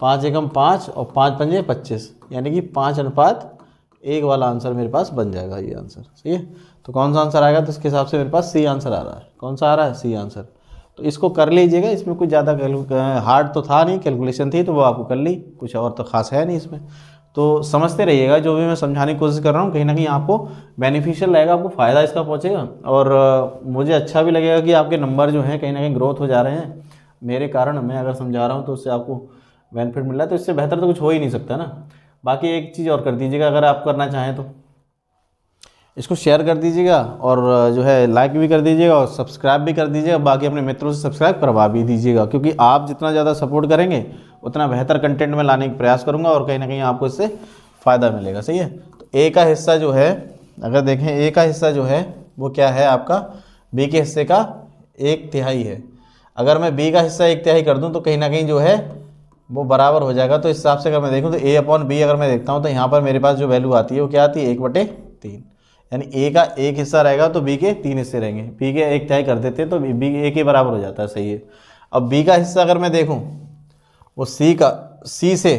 A: 5 एकम 5 और 5 पंजे 25, यानी कि 5:1 वाला आंसर मेरे पास बन जाएगा ये आंसर, सही है। तो कौन सा आंसर आएगा, तो इसके हिसाब से मेरे पास सी आंसर आ रहा है। कौन सा आ रहा है, सी आंसर। तो इसको कर लीजिएगा, इसमें कुछ ज़्यादा हार्ड तो था नहीं, कैलकुलेशन थी तो वो आपको कर ली, कुछ और तो खास है नहीं इसमें। तो समझते रहिएगा, जो भी मैं समझाने की कोशिश कर रहा हूँ कहीं ना कहीं आपको बेनिफिशियल रहेगा, आपको फ़ायदा इसका पहुँचेगा। और मुझे अच्छा भी लगेगा कि आपके नंबर जो हैं कहीं ना कहीं ग्रोथ हो जा रहे हैं मेरे कारण। मैं अगर समझा रहा हूँ तो उससे आपको बेनिफिट मिल रहा है, तो इससे बेहतर तो कुछ हो ही नहीं सकता ना। बाकी एक चीज़ और कर दीजिएगा, अगर आप करना चाहें तो इसको शेयर कर दीजिएगा, और जो है लाइक भी कर दीजिएगा, और सब्सक्राइब भी कर दीजिएगा। बाकी अपने मित्रों से सब्सक्राइब करवा भी दीजिएगा, क्योंकि आप जितना ज़्यादा सपोर्ट करेंगे उतना बेहतर कंटेंट में लाने का प्रयास करूँगा, और कहीं ना कहीं आपको इससे फ़ायदा मिलेगा। सही है। तो ए का हिस्सा जो है, अगर देखें ए का हिस्सा जो है वो क्या है आपका, बी के हिस्से का 1/3 है। अगर मैं बी का हिस्सा 1/3 कर दूँ तो कहीं ना कहीं जो है वो बराबर हो जाएगा। तो इस हिसाब से अगर मैं देखूँ तो A/B अगर मैं देखता हूँ तो यहाँ पर मेरे पास जो वैल्यू आती है वो क्या आती है, 1/3। यानी ए का 1 हिस्सा रहेगा तो बी के 3 हिस्से रहेंगे। बी के 1/3 कर देते हैं तो बी ए के बराबर हो जाता है। सही है। अब बी का हिस्सा अगर मैं देखूँ वो सी से,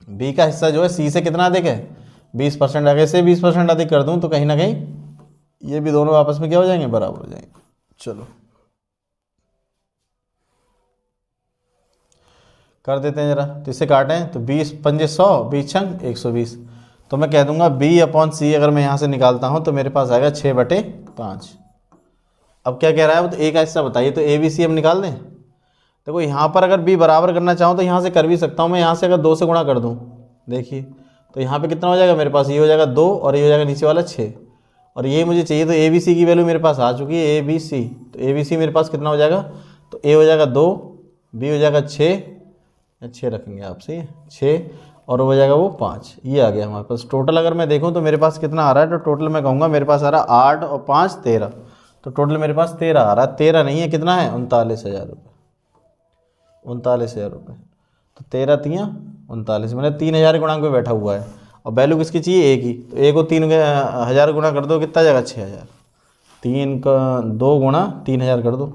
A: बी का हिस्सा जो है सी से कितना अधिक है, 20%। अगर से 20% अधिक कर दूँ तो कहीं ना कहीं ये भी दोनों आपस में क्या हो जाएंगे, बराबर हो जाएंगे। चलो कर देते हैं जरा, तो इसे काटें तो 20 पंजे 100, 20 छंग 120। तो मैं कह दूंगा B/C अगर मैं यहाँ से निकालता हूँ तो मेरे पास आएगा 6/5। अब क्या कह रहा है वो, तो ए का हिस्सा बताइए। तो ABC हम निकाल दें। देखो यहाँ पर अगर B बराबर करना चाहूँ तो यहाँ से कर भी सकता हूँ मैं। यहाँ से अगर 2 से गुणा कर दूँ, देखिए तो यहाँ पे कितना हो जाएगा मेरे पास, ये हो जाएगा 2 और ये हो जाएगा नीचे वाला 6, और ये मुझे चाहिए। तो ABC की वैल्यू मेरे पास आ चुकी है, ABC। तो ABC मेरे पास कितना हो जाएगा, तो A हो जाएगा 2, B हो जाएगा 6 रखेंगे आप। सही है, 6 और हो जाएगा वो 5। ये आ गया हमारे पास। टोटल अगर मैं देखूँ तो मेरे पास कितना आ रहा है, तो टोटल मैं कहूँगा मेरे पास आ रहा है 8 और 5 13। तो टोटल मेरे पास 13 आ रहा है। 13 नहीं है, कितना है, 39,000 रुपये। 39,000 रुपये। तो 13 तियाँ 39, मैंने 3,000 गुणांक पे बैठा हुआ है। और वैल्यू किसकी चाहिए, ए की। तो ए को 3,000 गुणा कर दो, कितना जाएगा 6,000। 3 का 2 गुणा 3,000 कर दो,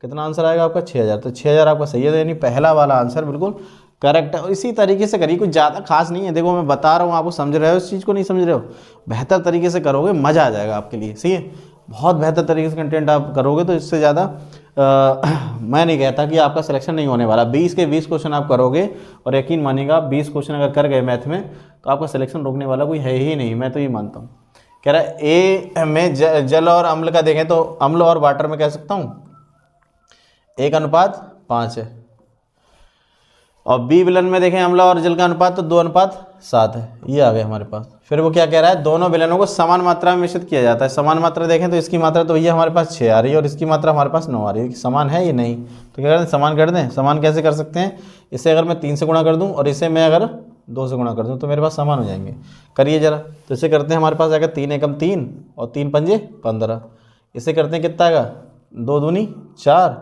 A: कितना आंसर आएगा आपका 6,000। तो 6,000 आपका सही है। तो यानी पहला वाला आंसर बिल्कुल करेक्ट है। इसी तरीके से करिए, कुछ ज़्यादा खास नहीं है। देखो मैं बता रहा हूँ आपको, समझ रहे हो इस चीज़ को, नहीं समझ रहे हो, बेहतर तरीके से करोगे मज़ा आ जाएगा आपके लिए। सही है, बहुत बेहतर तरीके से कंटेंट आप करोगे तो इससे ज़्यादा मैं नहीं कहता कि आपका सिलेक्शन नहीं होने वाला। 20 के 20 क्वेश्चन आप करोगे, और यकीन मानिएगा 20 क्वेश्चन अगर कर गए मैथ में तो आपका सिलेक्शन रोकने वाला कोई है ही नहीं। मैं तो ये मानता हूँ। कह रहा है ए में जल और अम्ल का देखें तो अम्ल और वाटर में कह सकता हूँ 1:5 है। और बी विलन में देखें अम्ल और जल का अनुपात तो 2:7 है। ये आ गया हमारे पास। फिर वो क्या कह रहा है, दोनों विलनों को समान मात्रा में मिश्रित किया जाता है। समान मात्रा देखें तो इसकी मात्रा तो भैया हमारे पास 6 आ रही है और इसकी मात्रा हमारे पास 9 आ रही है। समान है ये नहीं, तो क्या करते हैं, समान कर दें। समान कैसे कर सकते हैं, इसे अगर मैं 3 से गुणा कर दूँ और इसे मैं अगर 2 से गुणा कर दूँ तो मेरे पास समान हो जाएंगे। करिए जरा, तो इसे करते हैं, हमारे पास आएगा 3 एकम 3 और 3 पंजे 15। इसे करते हैं कितना आएगा, 2 दूनी 4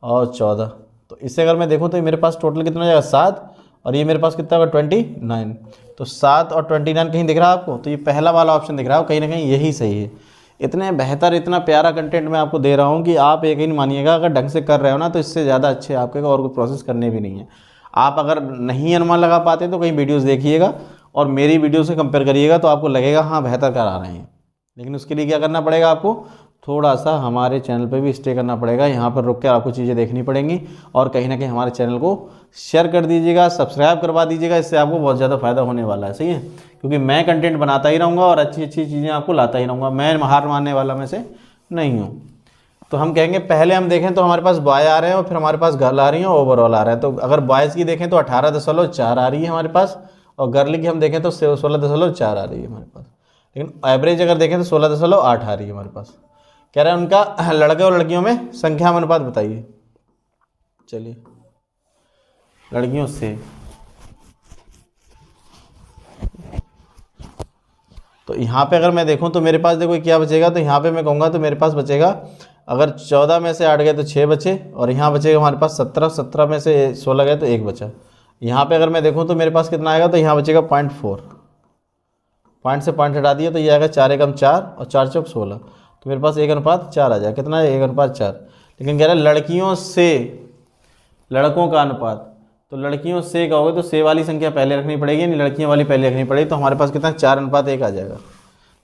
A: और 14। तो इससे अगर मैं देखूँ तो मेरे पास टोटल कितना हो जाएगा 7, और ये मेरे पास कितना होगा 29। तो 7 और 29 कहीं दिख रहा है आपको, तो ये पहला वाला ऑप्शन दिख रहा है, कहीं ना कहीं यही सही है। इतने बेहतर, इतना प्यारा कंटेंट मैं आपको दे रहा हूँ कि आप यकीन मानिएगा, अगर ढंग से कर रहे हो ना तो इससे ज़्यादा अच्छे आपके और कोई प्रोसेस करने भी नहीं है। आप अगर नहीं अनुमान लगा पाते तो कहीं वीडियोज़ देखिएगा और मेरी वीडियो से कंपेयर करिएगा, तो आपको लगेगा हाँ बेहतर करा रहे हैं। लेकिन उसके लिए क्या करना पड़ेगा, आपको थोड़ा सा हमारे चैनल पे भी स्टे करना पड़ेगा। यहाँ पर रुक कर आपको चीज़ें देखनी पड़ेंगी, और कहीं ना कहीं हमारे चैनल को शेयर कर दीजिएगा, सब्सक्राइब करवा दीजिएगा। इससे आपको बहुत ज़्यादा फायदा होने वाला है। सही है, क्योंकि मैं कंटेंट बनाता ही रहूँगा और अच्छी अच्छी चीज़ें आपको लाता ही रहूँगा। मैं हार मानने वाला में से नहीं हूँ। तो हम कहेंगे, पहले हम देखें तो हमारे पास बॉय आ रहे हैं और फिर हमारे पास गर्ल आ रही हैं, ओवरऑल आ रहा है। तो अगर बॉयज़ की देखें तो 18.4 आ रही है हमारे पास, और गर्ल की हम देखें तो 16.4 आ रही है हमारे पास। लेकिन एवरेज अगर देखें तो 16.8 आ रही है हमारे पास। कह रहे हैं उनका लड़के और लड़कियों में संख्या में अनुपात बताइए। चलिए, लड़कियों से तो यहाँ पे अगर मैं देखूँ तो मेरे पास देखो क्या बचेगा, तो यहाँ पे मैं कहूँगा तो मेरे पास बचेगा, अगर 14 में से 8 गए तो 6 बचे, और यहाँ बचेगा हमारे पास 17 में से 16 गए तो 1 बचा। यहाँ पे अगर मैं देखूँ तो मेरे पास कितना आएगा, तो यहाँ बचेगा 0.4। पॉइंट से पॉइंट हटा दिया तो ये आएगा 4 एकम 4 और 4 चौक 16। तो मेरे पास 1:4 आ जाएगा। कितना है, 1:4। लेकिन कह रहा है लड़कियों से लड़कों का अनुपात, तो लड़कियों से कहोगे तो से वाली संख्या पहले रखनी पड़ेगी, यानी लड़कियां वाली पहले रखनी पड़ेगी। तो हमारे पास कितना 4:1 आ जाएगा।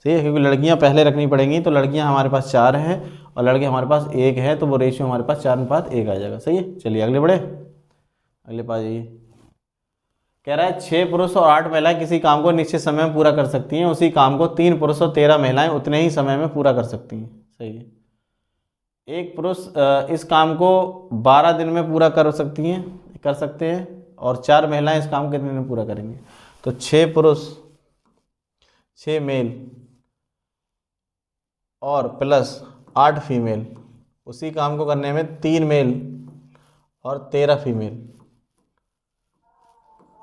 A: सही है, क्योंकि लड़कियां पहले रखनी पड़ेंगी। तो लड़कियां हमारे पास 4 हैं और लड़के हमारे पास 1 है, तो वो रेशियो हमारे पास 4:1 आ जाएगा। सही है, चलिए अगले बढ़े, अगले पास जाइए। कह रहा है 6 पुरुष और 8 महिलाएं किसी काम को निश्चित समय में पूरा कर सकती हैं। उसी काम को 3 पुरुष और 13 महिलाएं उतने ही समय में पूरा कर सकती हैं। सही है, एक पुरुष इस काम को 12 दिन में पूरा कर सकते हैं, और 4 महिलाएं इस काम कितने में पूरा करेंगे? तो 6 पुरुष, 6 मेल और प्लस 8 फीमेल, उसी काम को करने में 3 मेल और 13 फीमेल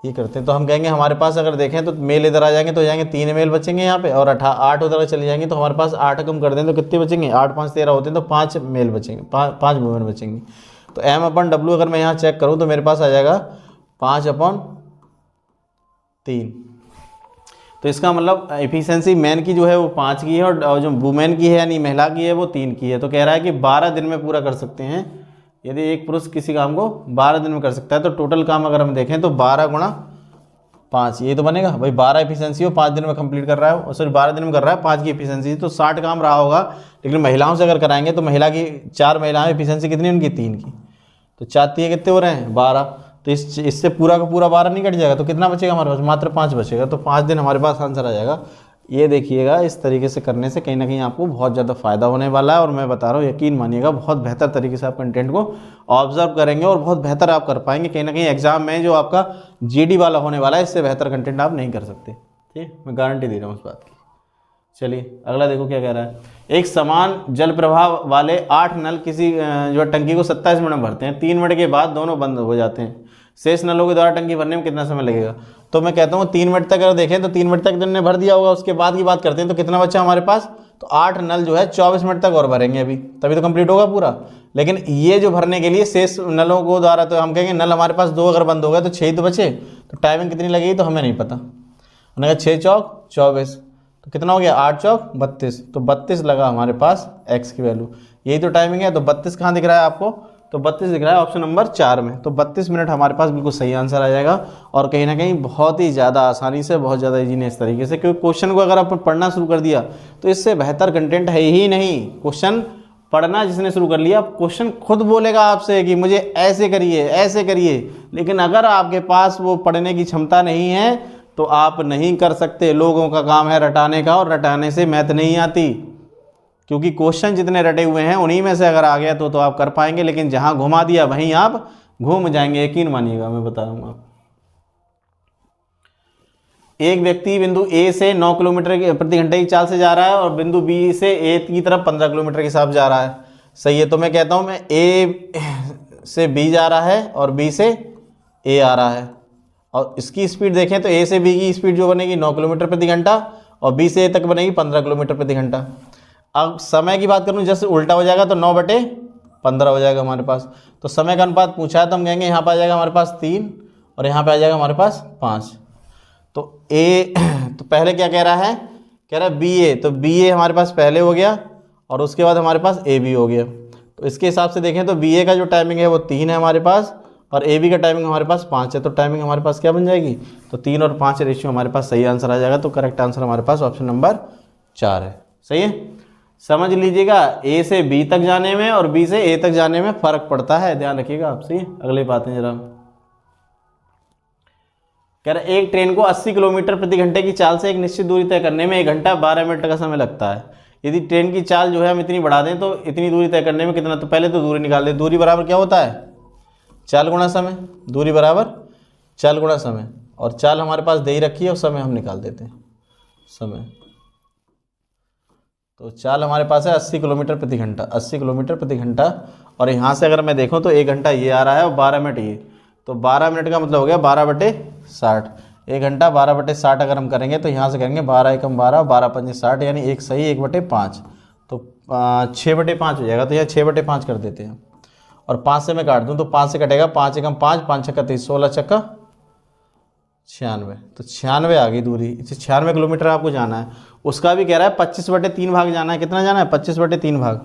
A: ये करते हैं। तो हम कहेंगे हमारे पास अगर देखें तो मेल इधर आ जाएंगे तो हो जाएंगे 3 मेल बचेंगे यहाँ पे, और 8 उधर चले जाएंगे तो हमारे पास 8 कम कर दें तो कितने बचेंगे? 8 5 13 होते हैं तो 5 मेल बचेंगे, 5 वुमेन बचेंगे। तो M/W अगर मैं यहाँ चेक करूँ तो मेरे पास आ जाएगा 5/3। तो इसका मतलब एफिशिएंसी मैन की जो है वो 5 की है और जो वुमेन की है यानी महिला की है वो 3 की है। तो कह रहा है कि 12 दिन में पूरा कर सकते हैं। यदि एक पुरुष किसी काम को 12 दिन में कर सकता है तो टोटल काम अगर हम देखें तो 12 गुणा 5 ये तो बनेगा भाई। 12 एफिशिएंसी हो 5 दिन में कंप्लीट कर रहा है, और सॉरी 12 दिन में कर रहा है, 5 की एफिशिएंसी, तो 60 काम रहा होगा। लेकिन महिलाओं से अगर कराएंगे तो महिला की 4 महिलाएं एफिशिएंसी कितनी उनकी? 3 की। तो 4 3 कितने हो रहे हैं? 12। तो इससे पूरा का पूरा 12 नहीं कट जाएगा तो कितना बचेगा हमारे पास? मात्र 5 बचेगा। तो 5 दिन हमारे पास आंसर आ जाएगा। ये देखिएगा, इस तरीके से करने से कहीं ना कहीं आपको बहुत ज़्यादा फायदा होने वाला है, और मैं बता रहा हूँ यकीन मानिएगा बहुत बेहतर तरीके से आप कंटेंट को ऑब्जर्व करेंगे और बहुत बेहतर आप कर पाएंगे। कहीं ना कहीं एग्जाम में जो आपका GD वाला होने वाला है इससे बेहतर कंटेंट आप नहीं कर सकते। ठीक, मैं गारंटी दे रहा हूँ उस बात की। चलिए अगला देखो क्या कह रहा है। एक समान जल प्रवाह वाले 8 नल किसी जो टंकी को 27 मिनट में भरते हैं। 3 मिनट के बाद दोनों बंद हो जाते हैं। शेष नलों के द्वारा टंकी भरने में कितना समय लगेगा? तो मैं कहता हूँ 3 मिनट तक अगर देखें तो 3 मिनट तक ने भर दिया होगा। उसके बाद की बात करते हैं तो कितना बचा हमारे पास? तो 8 नल जो है 24 मिनट तक और भरेंगे अभी, तभी तो कंप्लीट होगा पूरा। लेकिन ये जो भरने के लिए शेष नलों को द्वारा, तो हम कहेंगे नल हमारे पास 2 अगर बंद हो गए तो 6 ही तो बचे। तो टाइमिंग कितनी लगेगी तो हमें नहीं पता। उन्होंने कहा 6 चौक 24, तो कितना हो गया? 8 चौक 32, तो 32 लगा हमारे पास x की वैल्यू। यही तो टाइमिंग है। तो 32 कहाँ दिख रहा है आपको? तो 32 दिख रहा है ऑप्शन नंबर 4 में। तो 32 मिनट हमारे पास बिल्कुल सही आंसर आ जाएगा, और कहीं ना कहीं बहुत ही ज़्यादा आसानी से, बहुत ज़्यादा इजीनेस तरीके से, क्योंकि क्वेश्चन को अगर आप पढ़ना शुरू कर दिया तो इससे बेहतर कंटेंट है ही नहीं। क्वेश्चन पढ़ना जिसने शुरू कर लिया, क्वेश्चन खुद बोलेगा आपसे कि मुझे ऐसे करिए ऐसे करिए, लेकिन अगर आपके पास वो पढ़ने की क्षमता नहीं है तो आप नहीं कर सकते। लोगों का काम है रटाने का, और रटाने से मैथ नहीं आती, क्योंकि क्वेश्चन जितने रटे हुए हैं उन्हीं में से अगर आ गया तो आप कर पाएंगे, लेकिन जहां घुमा दिया वहीं आप घूम जाएंगे, यकीन मानिएगा, मैं बता दूंगा आपको। एक व्यक्ति बिंदु A से 9 किलोमीटर प्रति घंटे की चाल से जा रहा है और बिंदु B से A की तरफ 15 किलोमीटर के हिसाब जा रहा है। सही है। तो मैं कहता हूं मैं A से B जा रहा है और B से A आ रहा है, और इसकी स्पीड देखें तो A से B की स्पीड जो बनेगी 9 किलोमीटर प्रति घंटा और B से A तक बनेगी 15 किलोमीटर प्रति घंटा। अब समय की बात करूं जैसे उल्टा हो जाएगा तो 9/15 हो जाएगा हमारे पास। तो समय का अनुपात पूछा है तो हम कहेंगे यहाँ पर आ जाएगा हमारे पास 3 और यहाँ पे आ जाएगा हमारे पास 5। तो तो पहले क्या कह रहा है? कह रहा है BA, तो BA हमारे पास पहले हो गया और उसके बाद हमारे पास AB हो गया। तो इसके हिसाब से देखें तो BA का जो टाइमिंग है वो 3 है हमारे पास, और AB का टाइमिंग हमारे पास 5 है। तो टाइमिंग हमारे पास क्या बन जाएगी? तो 3 और 5 रेशियो हमारे पास सही आंसर आ जाएगा। तो करेक्ट आंसर हमारे पास ऑप्शन नंबर 4 है। सही है। समझ लीजिएगा A से B तक जाने में और B से A तक जाने में फ़र्क पड़ता है, ध्यान रखिएगा आप। सही है। अगली बात है जरा, कह रहा है एक ट्रेन को 80 किलोमीटर प्रति घंटे की चाल से एक निश्चित दूरी तय करने में 1 घंटा 12 मिनट का समय लगता है। यदि ट्रेन की चाल जो है हम इतनी बढ़ा दें तो इतनी दूरी तय करने में कितना? तो पहले तो दूरी निकाल दें। दूरी बराबर क्या होता है? चाल गुणा समय। दूरी बराबर चाल गुणा समय, और चाल हमारे पास दे ही रखी है और समय हम निकाल देते हैं। समय, तो चाल हमारे पास है 80 किलोमीटर प्रति घंटा, 80 किलोमीटर प्रति घंटा, और यहाँ से अगर मैं देखूँ तो 1 घंटा ये आ रहा है और 12 मिनट ये, तो 12 मिनट का मतलब हो गया 12/60। 1 घंटा 12/60 अगर हम करेंगे तो यहाँ से करेंगे 12 एकम 12, 12 पंजे 60, यानी 1 सही 1/5, तो 6/5 हो जाएगा। तो यहाँ 6/5 कर देते हैं, और 5 से मैं काट दूँ तो 5 से कटेगा, 5 एकम 5, 5 छक्का 30, 16 छक्का 96, तो 96 आ गई दूरी। इसे 96 किलोमीटर आपको जाना है। उसका भी कह रहा है 25/3 भाग जाना है। कितना जाना है? 25/3 भाग।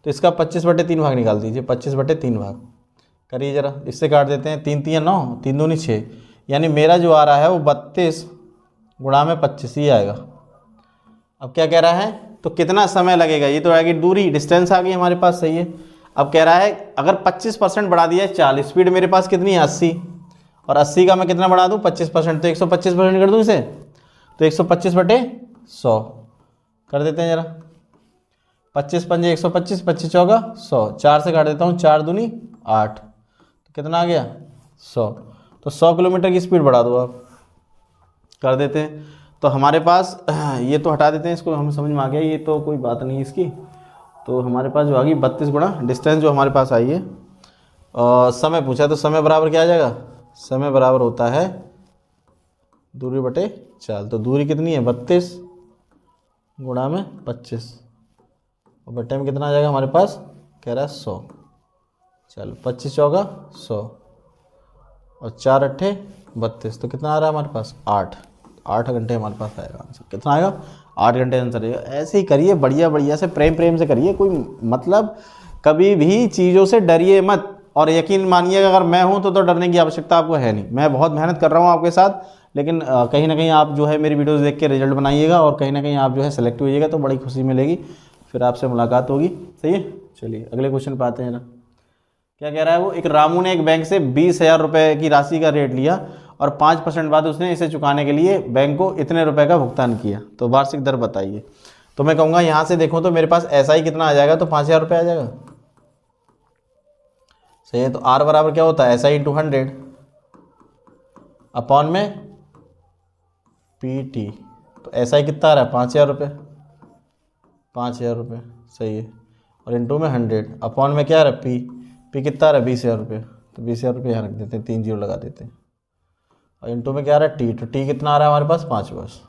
A: तो इसका 25/3 भाग निकाल दीजिए। 25/3 भाग करिए जरा, इससे काट देते हैं। 3 3 9, 3 दूनी 6, यानी मेरा जो आ रहा है वो 32 गुणा में 25 ही आएगा। अब क्या कह रहा है? तो कितना समय लगेगा? ये तो आएगी दूरी, डिस्टेंस आ गई हमारे पास। सही है। अब कह रहा है अगर 25% बढ़ा दिया है 40, स्पीड मेरे पास कितनी है? 80, और 80 का मैं कितना बढ़ा दूँ? 25%, तो 125% कर दूँ इसे, तो 125/100 कर देते हैं जरा। 25 पंजे 125, 25 चौका 100, 4 से काट देता हूँ, 4 दूनी 8, तो कितना आ गया? 100। तो 100 किलोमीटर की स्पीड बढ़ा दो आप, कर देते हैं। तो हमारे पास ये तो हटा देते हैं, इसको हमें समझ में आ गया, ये तो कोई बात नहीं इसकी। तो हमारे पास जो आ गई 32 गुणा डिस्टेंस जो हमारे पास आई है, और समय पूछा तो समय बराबर क्या आ जाएगा, समय बराबर होता है दूरी बटे चाल। तो दूरी कितनी है 32 गुणा में 25, और बटे में कितना आ जाएगा हमारे पास, कह रहा है 100। चलो 25 चौका 100 और 4 अट्ठे 32, तो कितना आ रहा है हमारे पास 8 घंटे हमारे पास आएगा आंसर। कितना आएगा 8 घंटे आंसर आएगा। ऐसे ही करिए, बढ़िया बढ़िया से प्रेम से करिए, कोई मतलब कभी भी चीज़ों से डरिए मत। और यकीन मानिएगा अगर मैं हूं तो डरने की आवश्यकता आपको है नहीं। मैं बहुत मेहनत कर रहा हूं आपके साथ, लेकिन कहीं ना कहीं आप जो है मेरी वीडियोस देख के रिजल्ट बनाइएगा और कहीं ना कहीं आप जो है सेलेक्ट होइएगा, तो बड़ी खुशी मिलेगी, फिर आपसे मुलाकात होगी। सही है, चलिए अगले क्वेश्चन पे आते हैं ना। क्या कह रहा है वो, एक रामू ने एक बैंक से 20,000 रुपये की राशि का रेट लिया और 5% बाद उसने इसे चुकाने के लिए बैंक को इतने रुपए का भुगतान किया, तो वार्षिक दर बताइए। तो मैं कहूँगा यहाँ से देखो तो मेरे पास ऐसा ही कितना आ जाएगा, तो 5,000 रुपये आ जाएगा। सही है, तो आर बराबर क्या होता है, ऐसा इंटू 100 अपॉन में पी टी। तो ऐसा ही कितना आ रहा है 5,000 रुपये, 5,000 रुपये। सही है, और इंटू में 100 अपॉन में क्या आ रहा है पी कितना आ रहा है 20,000 रुपये। तो 20,000 रुपये यहाँ रख देते हैं, 3 जीरो लगा देते हैं, और इंटू में क्या आ रहा है टी। तो टी कितना आ रहा है हमारे पास 5 बस।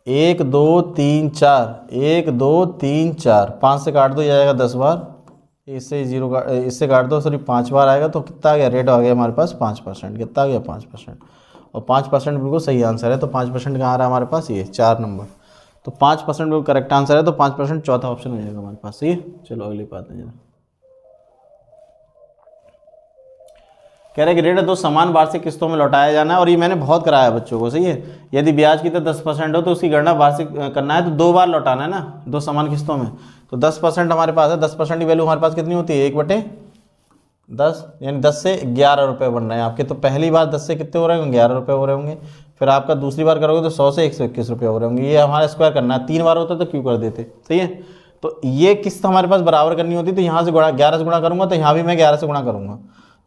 A: 1 2 3 4 1 2 3 4 5 से काट दो, ये आएगा 10 बार, इससे जीरो का इससे काट दो, सॉरी 5 बार आएगा। तो कितना आ गया रेट आ गया हमारे पास 5%। कितना आ गया 5%, और 5% बिल्कुल सही आंसर है। तो 5% कहाँ आ रहा है हमारे पास, ये 4 नंबर। तो 5% बिल्कुल करेक्ट आंसर है, तो 5% चौथा ऑप्शन हो जाएगा हमारे पास। सही है, चलो अगली बात है जरा। कह रहे कि ऋण 2 समान वार्षिक किस्तों में लौटाया जाना है, और ये मैंने बहुत कराया है बच्चों को। सही है, यदि ब्याज की तो 10% हो तो उसकी गणना वार्षिक करना है, तो 2 बार लौटाना है ना 2 समान किस्तों में। तो 10% हमारे पास है, 10% की वैल्यू हमारे पास कितनी होती है 1/10, यानी 10 से 11 रुपये बन रहे हैं आपके। तो पहली बार 10 से कितने हो रहे होंगे 11 रुपये हो रहे होंगे, फिर आपका दूसरी बार करोगे तो 100 से 121 रुपये हो रहे होंगे। ये हमारा स्क्वायर करना है, 3 बार होता तो क्यों कर देते। सही है, तो ये किस्त हमारे पास बराबर करनी होती, तो यहाँ से 11 से गुणा करूँगा, तो यहाँ भी मैं 11 से गुणा करूँगा।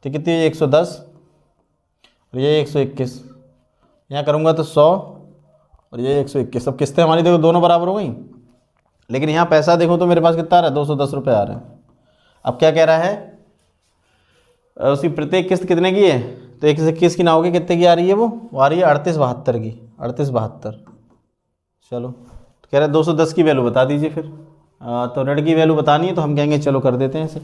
A: तो कितनी है 110, और ये 121, यहाँ करूँगा तो 100, और ये 121। अब किस्तें हमारी देखो दोनों बराबर हो गई, लेकिन यहाँ पैसा देखो तो मेरे पास कितना आ रहा है 210 रुपये आ रहे हैं। अब क्या कह रहा है, उसकी प्रत्येक किस्त कितने की है, तो 121 की ना होगी, कितने की आ रही है वो आ रही है 3872 की, 3872। चलो तो कह रहे हैं 210 की वैल्यू बता दीजिए फिर। तो ऋण की वैल्यू बतानी है, तो हम कहेंगे चलो कर देते हैं इसे।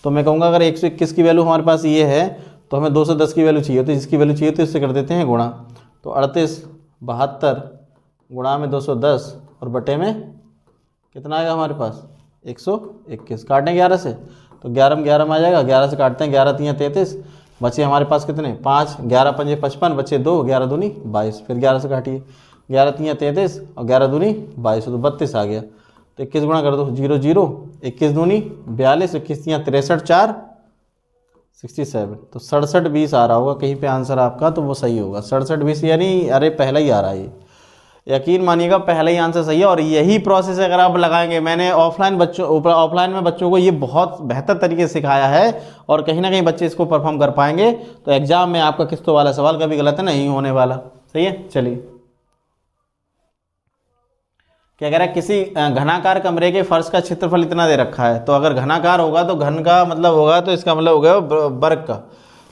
A: तो मैं कहूँगा अगर 121 की वैल्यू हमारे पास ये है, तो हमें 210 की वैल्यू चाहिए, तो इसकी वैल्यू चाहिए तो इससे कर देते हैं गुणा। तो 3872 गुणा में 210 और बटे में कितना आएगा हमारे पास 121। काटें 11 से, तो 11 में 11 में आ जाएगा, 11 से काटते हैं, 11 3 33, बचे हमारे पास कितने 5, 11 5 55, बचे 2, 11 दूनी 22। फिर 11 से काटिए, 11 3 33 और 11 दूनी 22, तो 32 आ गया। तो 21 गुणा कर दो, 0 0, 21 दूनी 42, 21 3 63 4 67, तो 67 20 आ रहा होगा कहीं पे आंसर आपका, तो वो सही होगा 67 20, यानी अरे पहला ही आ रहा है ये, यकीन मानिएगा पहला ही आंसर सही है। और यही प्रोसेस अगर आप लगाएंगे, मैंने ऑफलाइन में बच्चों को ये बहुत बेहतर तरीके से सिखाया है, और कहीं ना कहीं बच्चे इसको परफॉर्म कर पाएंगे, तो एग्जाम में आपका किस्तों वाला सवाल कभी गलत नहीं होने वाला। सही है, चलिए क्या कह रहा है, किसी घनाकार कमरे के फर्श का क्षेत्रफल इतना दे रखा है। तो अगर घनाकार होगा तो घन का मतलब होगा, तो इसका मतलब हो गया वर्ग का,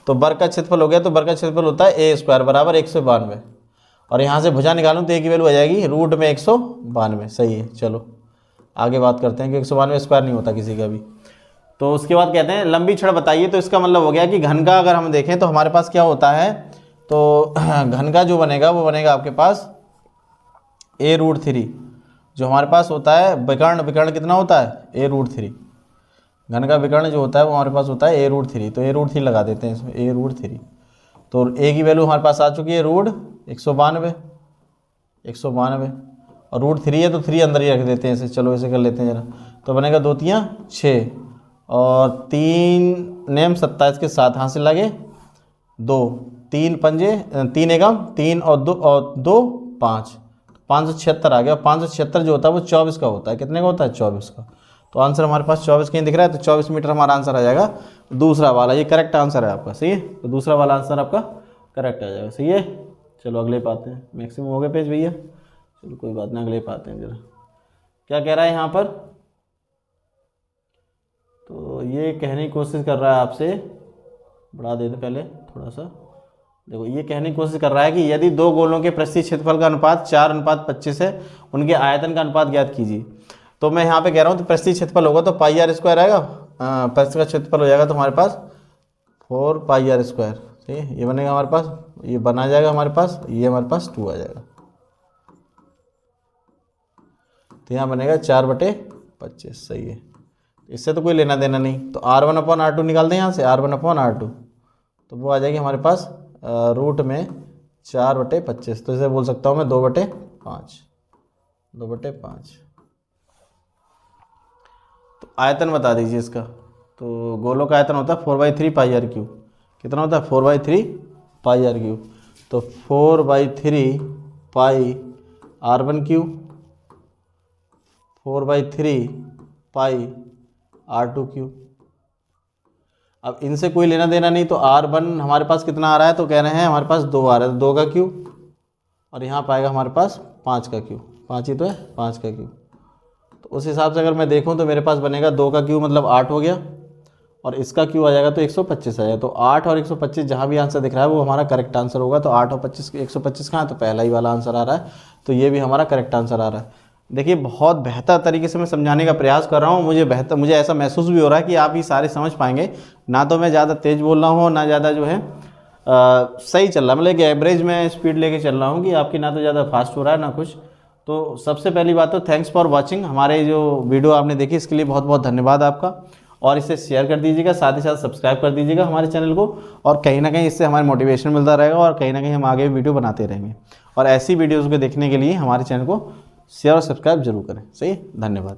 A: तो वर्ग का क्षेत्रफल हो गया, तो वर्ग का क्षेत्रफल होता है ए स्क्वायर बराबर 192, और यहाँ से भुजा निकालूँ तो ए की वैल्यू आ जाएगी रूट में 192। सही है, चलो आगे बात करते हैं कि 192 स्क्वायर नहीं होता किसी का भी। तो उसके बाद कहते हैं लंबी छड़ बताइए। तो इसका मतलब हो गया कि घन का अगर हम देखें तो हमारे पास क्या होता है, तो घन का जो बनेगा वो बनेगा आपके पास a√3, जो हमारे पास होता है विकर्ण कितना होता है a√3। घन का विकर्ण जो होता है वो हमारे पास होता है a√3, तो a√3 लगा देते हैं इसमें a√3। तो a की वैल्यू हमारे पास आ चुकी है रूट 192, और √3 है तो 3 अंदर ही रख देते हैं इसे। चलो इसे कर लेते हैं जरा, तो बनेगा 2 3 6 और 3 नेम 27 के 7 हाथ से लगे 2, 3 पंजे 3 एकम 3 और 2 5, 576 आ गया। 576 जो होता है वो 24 का होता है, कितने का होता है 24 का। तो आंसर हमारे पास 24 कहीं दिख रहा है, तो 24 मीटर हमारा आंसर आ जाएगा दूसरा वाला। ये करेक्ट आंसर है आपका, सही है। तो दूसरा वाला आंसर आपका करेक्ट आ जाएगा, सही है। चलो अगले पे आते हैं। मैक्सिमम हो गए पेज भैया, चलो कोई बात नहीं, अगले पे आते हैं जरा। क्या कह रहा है यहाँ पर, तो ये कहने की कोशिश कर रहा है आपसे, बढ़ा देते पहले थोड़ा सा। देखो ये कहने की कोशिश कर रहा है कि यदि दो गोलों के पृष्ठीय क्षेत्रफल का अनुपात 4:25 है, उनके आयतन का अनुपात ज्ञात कीजिए। तो मैं यहाँ पे कह रहा हूँ तो पृष्ठीय क्षेत्रफल होगा तो पाई आर स्क्वायर आएगा, पृष्ठ का क्षेत्रफल हो जाएगा तो हमारे पास 4 पाई आर स्क्वायर, ठीक है। ये बनेगा हमारे पास, ये बना जाएगा हमारे पास, ये हमारे पास 2 आ जाएगा, तो यहाँ बनेगा 4/25, सही है। इससे तो कोई लेना देना नहीं, तो R1/R2 निकाल दें यहाँ से, R1/R2, तो वो आ जाएगी हमारे पास रूट में 4/25, तो इसे बोल सकता हूँ मैं 2/5, 2/5। तो आयतन बता दीजिए इसका। तो गोलों का आयतन होता है 4/3 पाई आर क्यूब। कितना होता है, 4/3 पाई आर क्यूब। तो 4/3 पाई R1 क्यूब, 4/3 पाई R2 क्यूब। अब इनसे कोई लेना देना नहीं, तो R1 हमारे पास कितना आ रहा है, तो कह रहे हैं हमारे पास 2 आ रहा है, तो 2 का क्यूब, और यहाँ पाएगा हमारे पास 5 का क्यूब, 5 ही तो है, 5 का क्यूब। तो उस हिसाब से अगर मैं देखूँ तो मेरे पास बनेगा 2 का क्यूब मतलब 8 हो गया, और इसका क्यूब आ जाएगा तो 125 आ जाएगा। तो 8 और 125 जहाँ भी आंसर दिख रहा है वो हमारा करेक्ट आंसर होगा। तो 8 और 25, 125 कहाँ है, तो पहला ही वाला आंसर आ रहा है, तो ये भी हमारा करेक्ट आंसर आ रहा है। देखिए बहुत बेहतर तरीके से मैं समझाने का प्रयास कर रहा हूँ, मुझे ऐसा महसूस भी हो रहा है कि आप ये सारे समझ पाएंगे। ना तो मैं ज़्यादा तेज़ बोल रहा हूँ, ना ज़्यादा जो है सही चल रहा है, मतलब कि एवरेज में स्पीड लेके चल रहा हूँ कि आपकी ना तो ज़्यादा फास्ट हो रहा है ना कुछ। तो सबसे पहली बात तो थैंक्स फॉर वॉचिंग, हमारे जो वीडियो आपने देखी इसके लिए बहुत बहुत धन्यवाद आपका। और इसे शेयर कर दीजिएगा, साथ ही साथ सब्सक्राइब कर दीजिएगा हमारे चैनल को, और कहीं ना कहीं इससे हमारे मोटिवेशन मिलता रहेगा, और कहीं ना कहीं हम आगे वीडियो बनाते रहेंगे। और ऐसी वीडियोज़ को देखने के लिए हमारे चैनल को शेयर और सब्सक्राइब जरूर करें, सही। धन्यवाद।